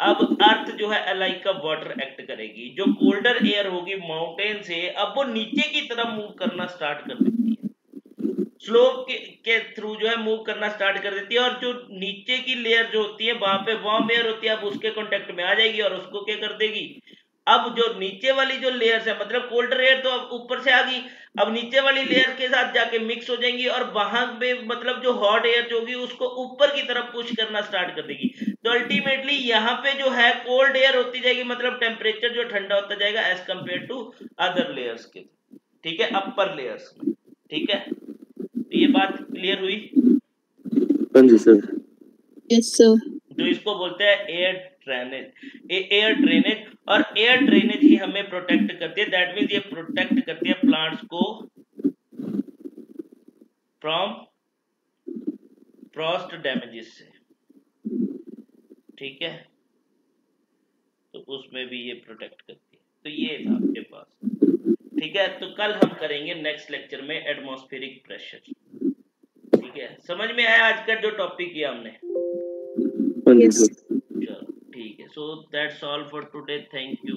अब अर्थ जो है लाइक का वाटर एक्ट करेगी, जो कोल्डर एयर होगी माउंटेन से अब वो नीचे की तरफ मूव करना स्टार्ट कर देती है, स्लोप के थ्रू जो है मूव करना स्टार्ट कर देती है, और जो नीचे की लेयर जो होती है वहां पे वार्म एयर होती है, अब उसके कांटेक्ट में आ जाएगी और उसको क्या कर देगी, अब जो नीचे वाली जो लेयर्स है मतलब कोल्डर एयर तो अब ऊपर से आ गई, अब नीचे वाली लेयर के साथ जाके मिक्स हो जाएंगी और वहां पे मतलब जो हॉट एयर जो होगी उसको ऊपर की तरफ पुश करना स्टार्ट कर देगी। तो अल्टीमेटली यहाँ पे जो है कोल्ड एयर होती जाएगी, मतलब टेम्परेचर जो ठंडा होता जाएगा as compare to other layers के, ठीक है, अपर लेयर्स में, ठीक है। तो ये बात क्लियर हुई? हाँ जी सर। Yes sir. जो इसको बोलते हैं एयर ड्रेनेज, एयर ड्रेनेज, और एयर ड्रेनेज ही हमें प्रोटेक्ट करती है। दैट मीन्स ये प्रोटेक्ट करती है प्लांट्स को फ्रॉम फ्रॉस्ट डैमेजेस से, ठीक है, तो उसमें भी ये प्रोटेक्ट करती है। तो ये था आपके पास, ठीक है। तो कल हम करेंगे नेक्स्ट लेक्चर में एटमॉस्फेरिक प्रेशर, ठीक है। समझ में आया आज का जो टॉपिक किया हमने? हाँ जी यस। सर। चलो ठीक है, so that's all for today, thank you.